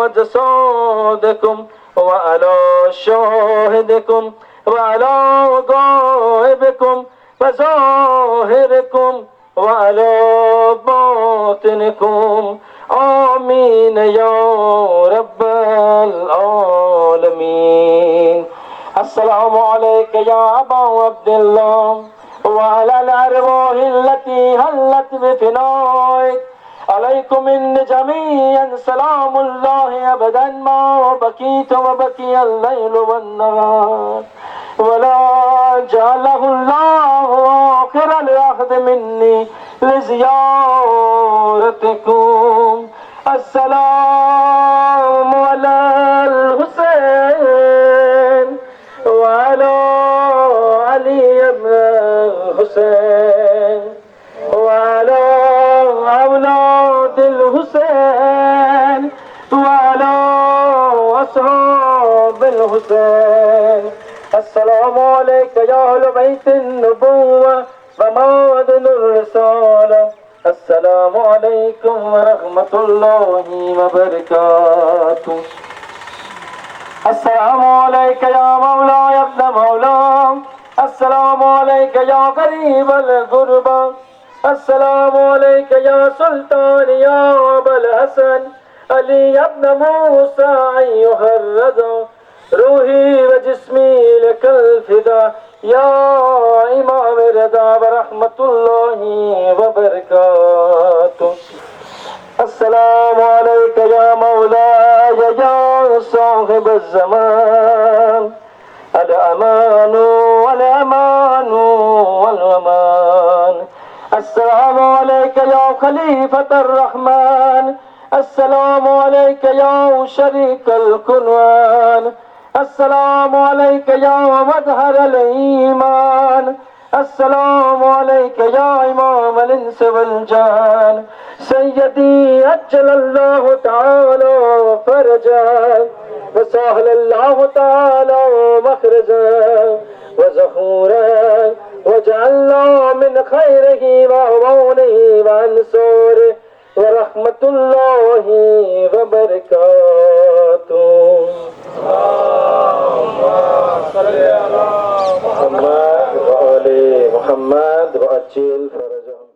أجسادكم وعلى شاهدكم وعلى غائبكم وظاهركم وعلى باطنكم آمين يا رب العالمين. السلام عليك يا أبا عبد الله وعلى الأرواح التي هلت بفنائك عليكم إن جميعا سلام الله أبدا ما بكيت وبكي الليل والنهار ولا جعله الله آخر العهد مني لزيارتكم. السلام على الحسين وعلى علي بن الحسين وعلى أولاد الحسين وعلى أصحاب الحسين. السلام عليك يا أهل بيت النبوة ومعدن الرسالة. السلام عليكم ورحمة الله وبركاته. السلام عليك يا مولاي ابن مولاي. السلام عليك يا قريب الغربة. السلام عليك يا سلطان يا أبا الحسن علي ابن موسى أيها الرضا روحي وجسمي لك الفدا يا إمام الرضا ورحمة الله وبركاته. السلام عليك يا مولاي يا صاحب الزمان الأمان والأمان والأمان. السلام عليك يا خليفة الرحمن. السلام عليك يا شريك الكنوان. السلام عليك يا مظهر الإيمان. السلام عليك يا إمام الإنس والجان. سيدي أجل الله تعالى فرجا وسهل الله تعالى مخرجا وزهورا وجعلنا من خيره وعونه وأنصاره ورحمة الله وبركاته. محمد وآل محمد وأجل فرجهم.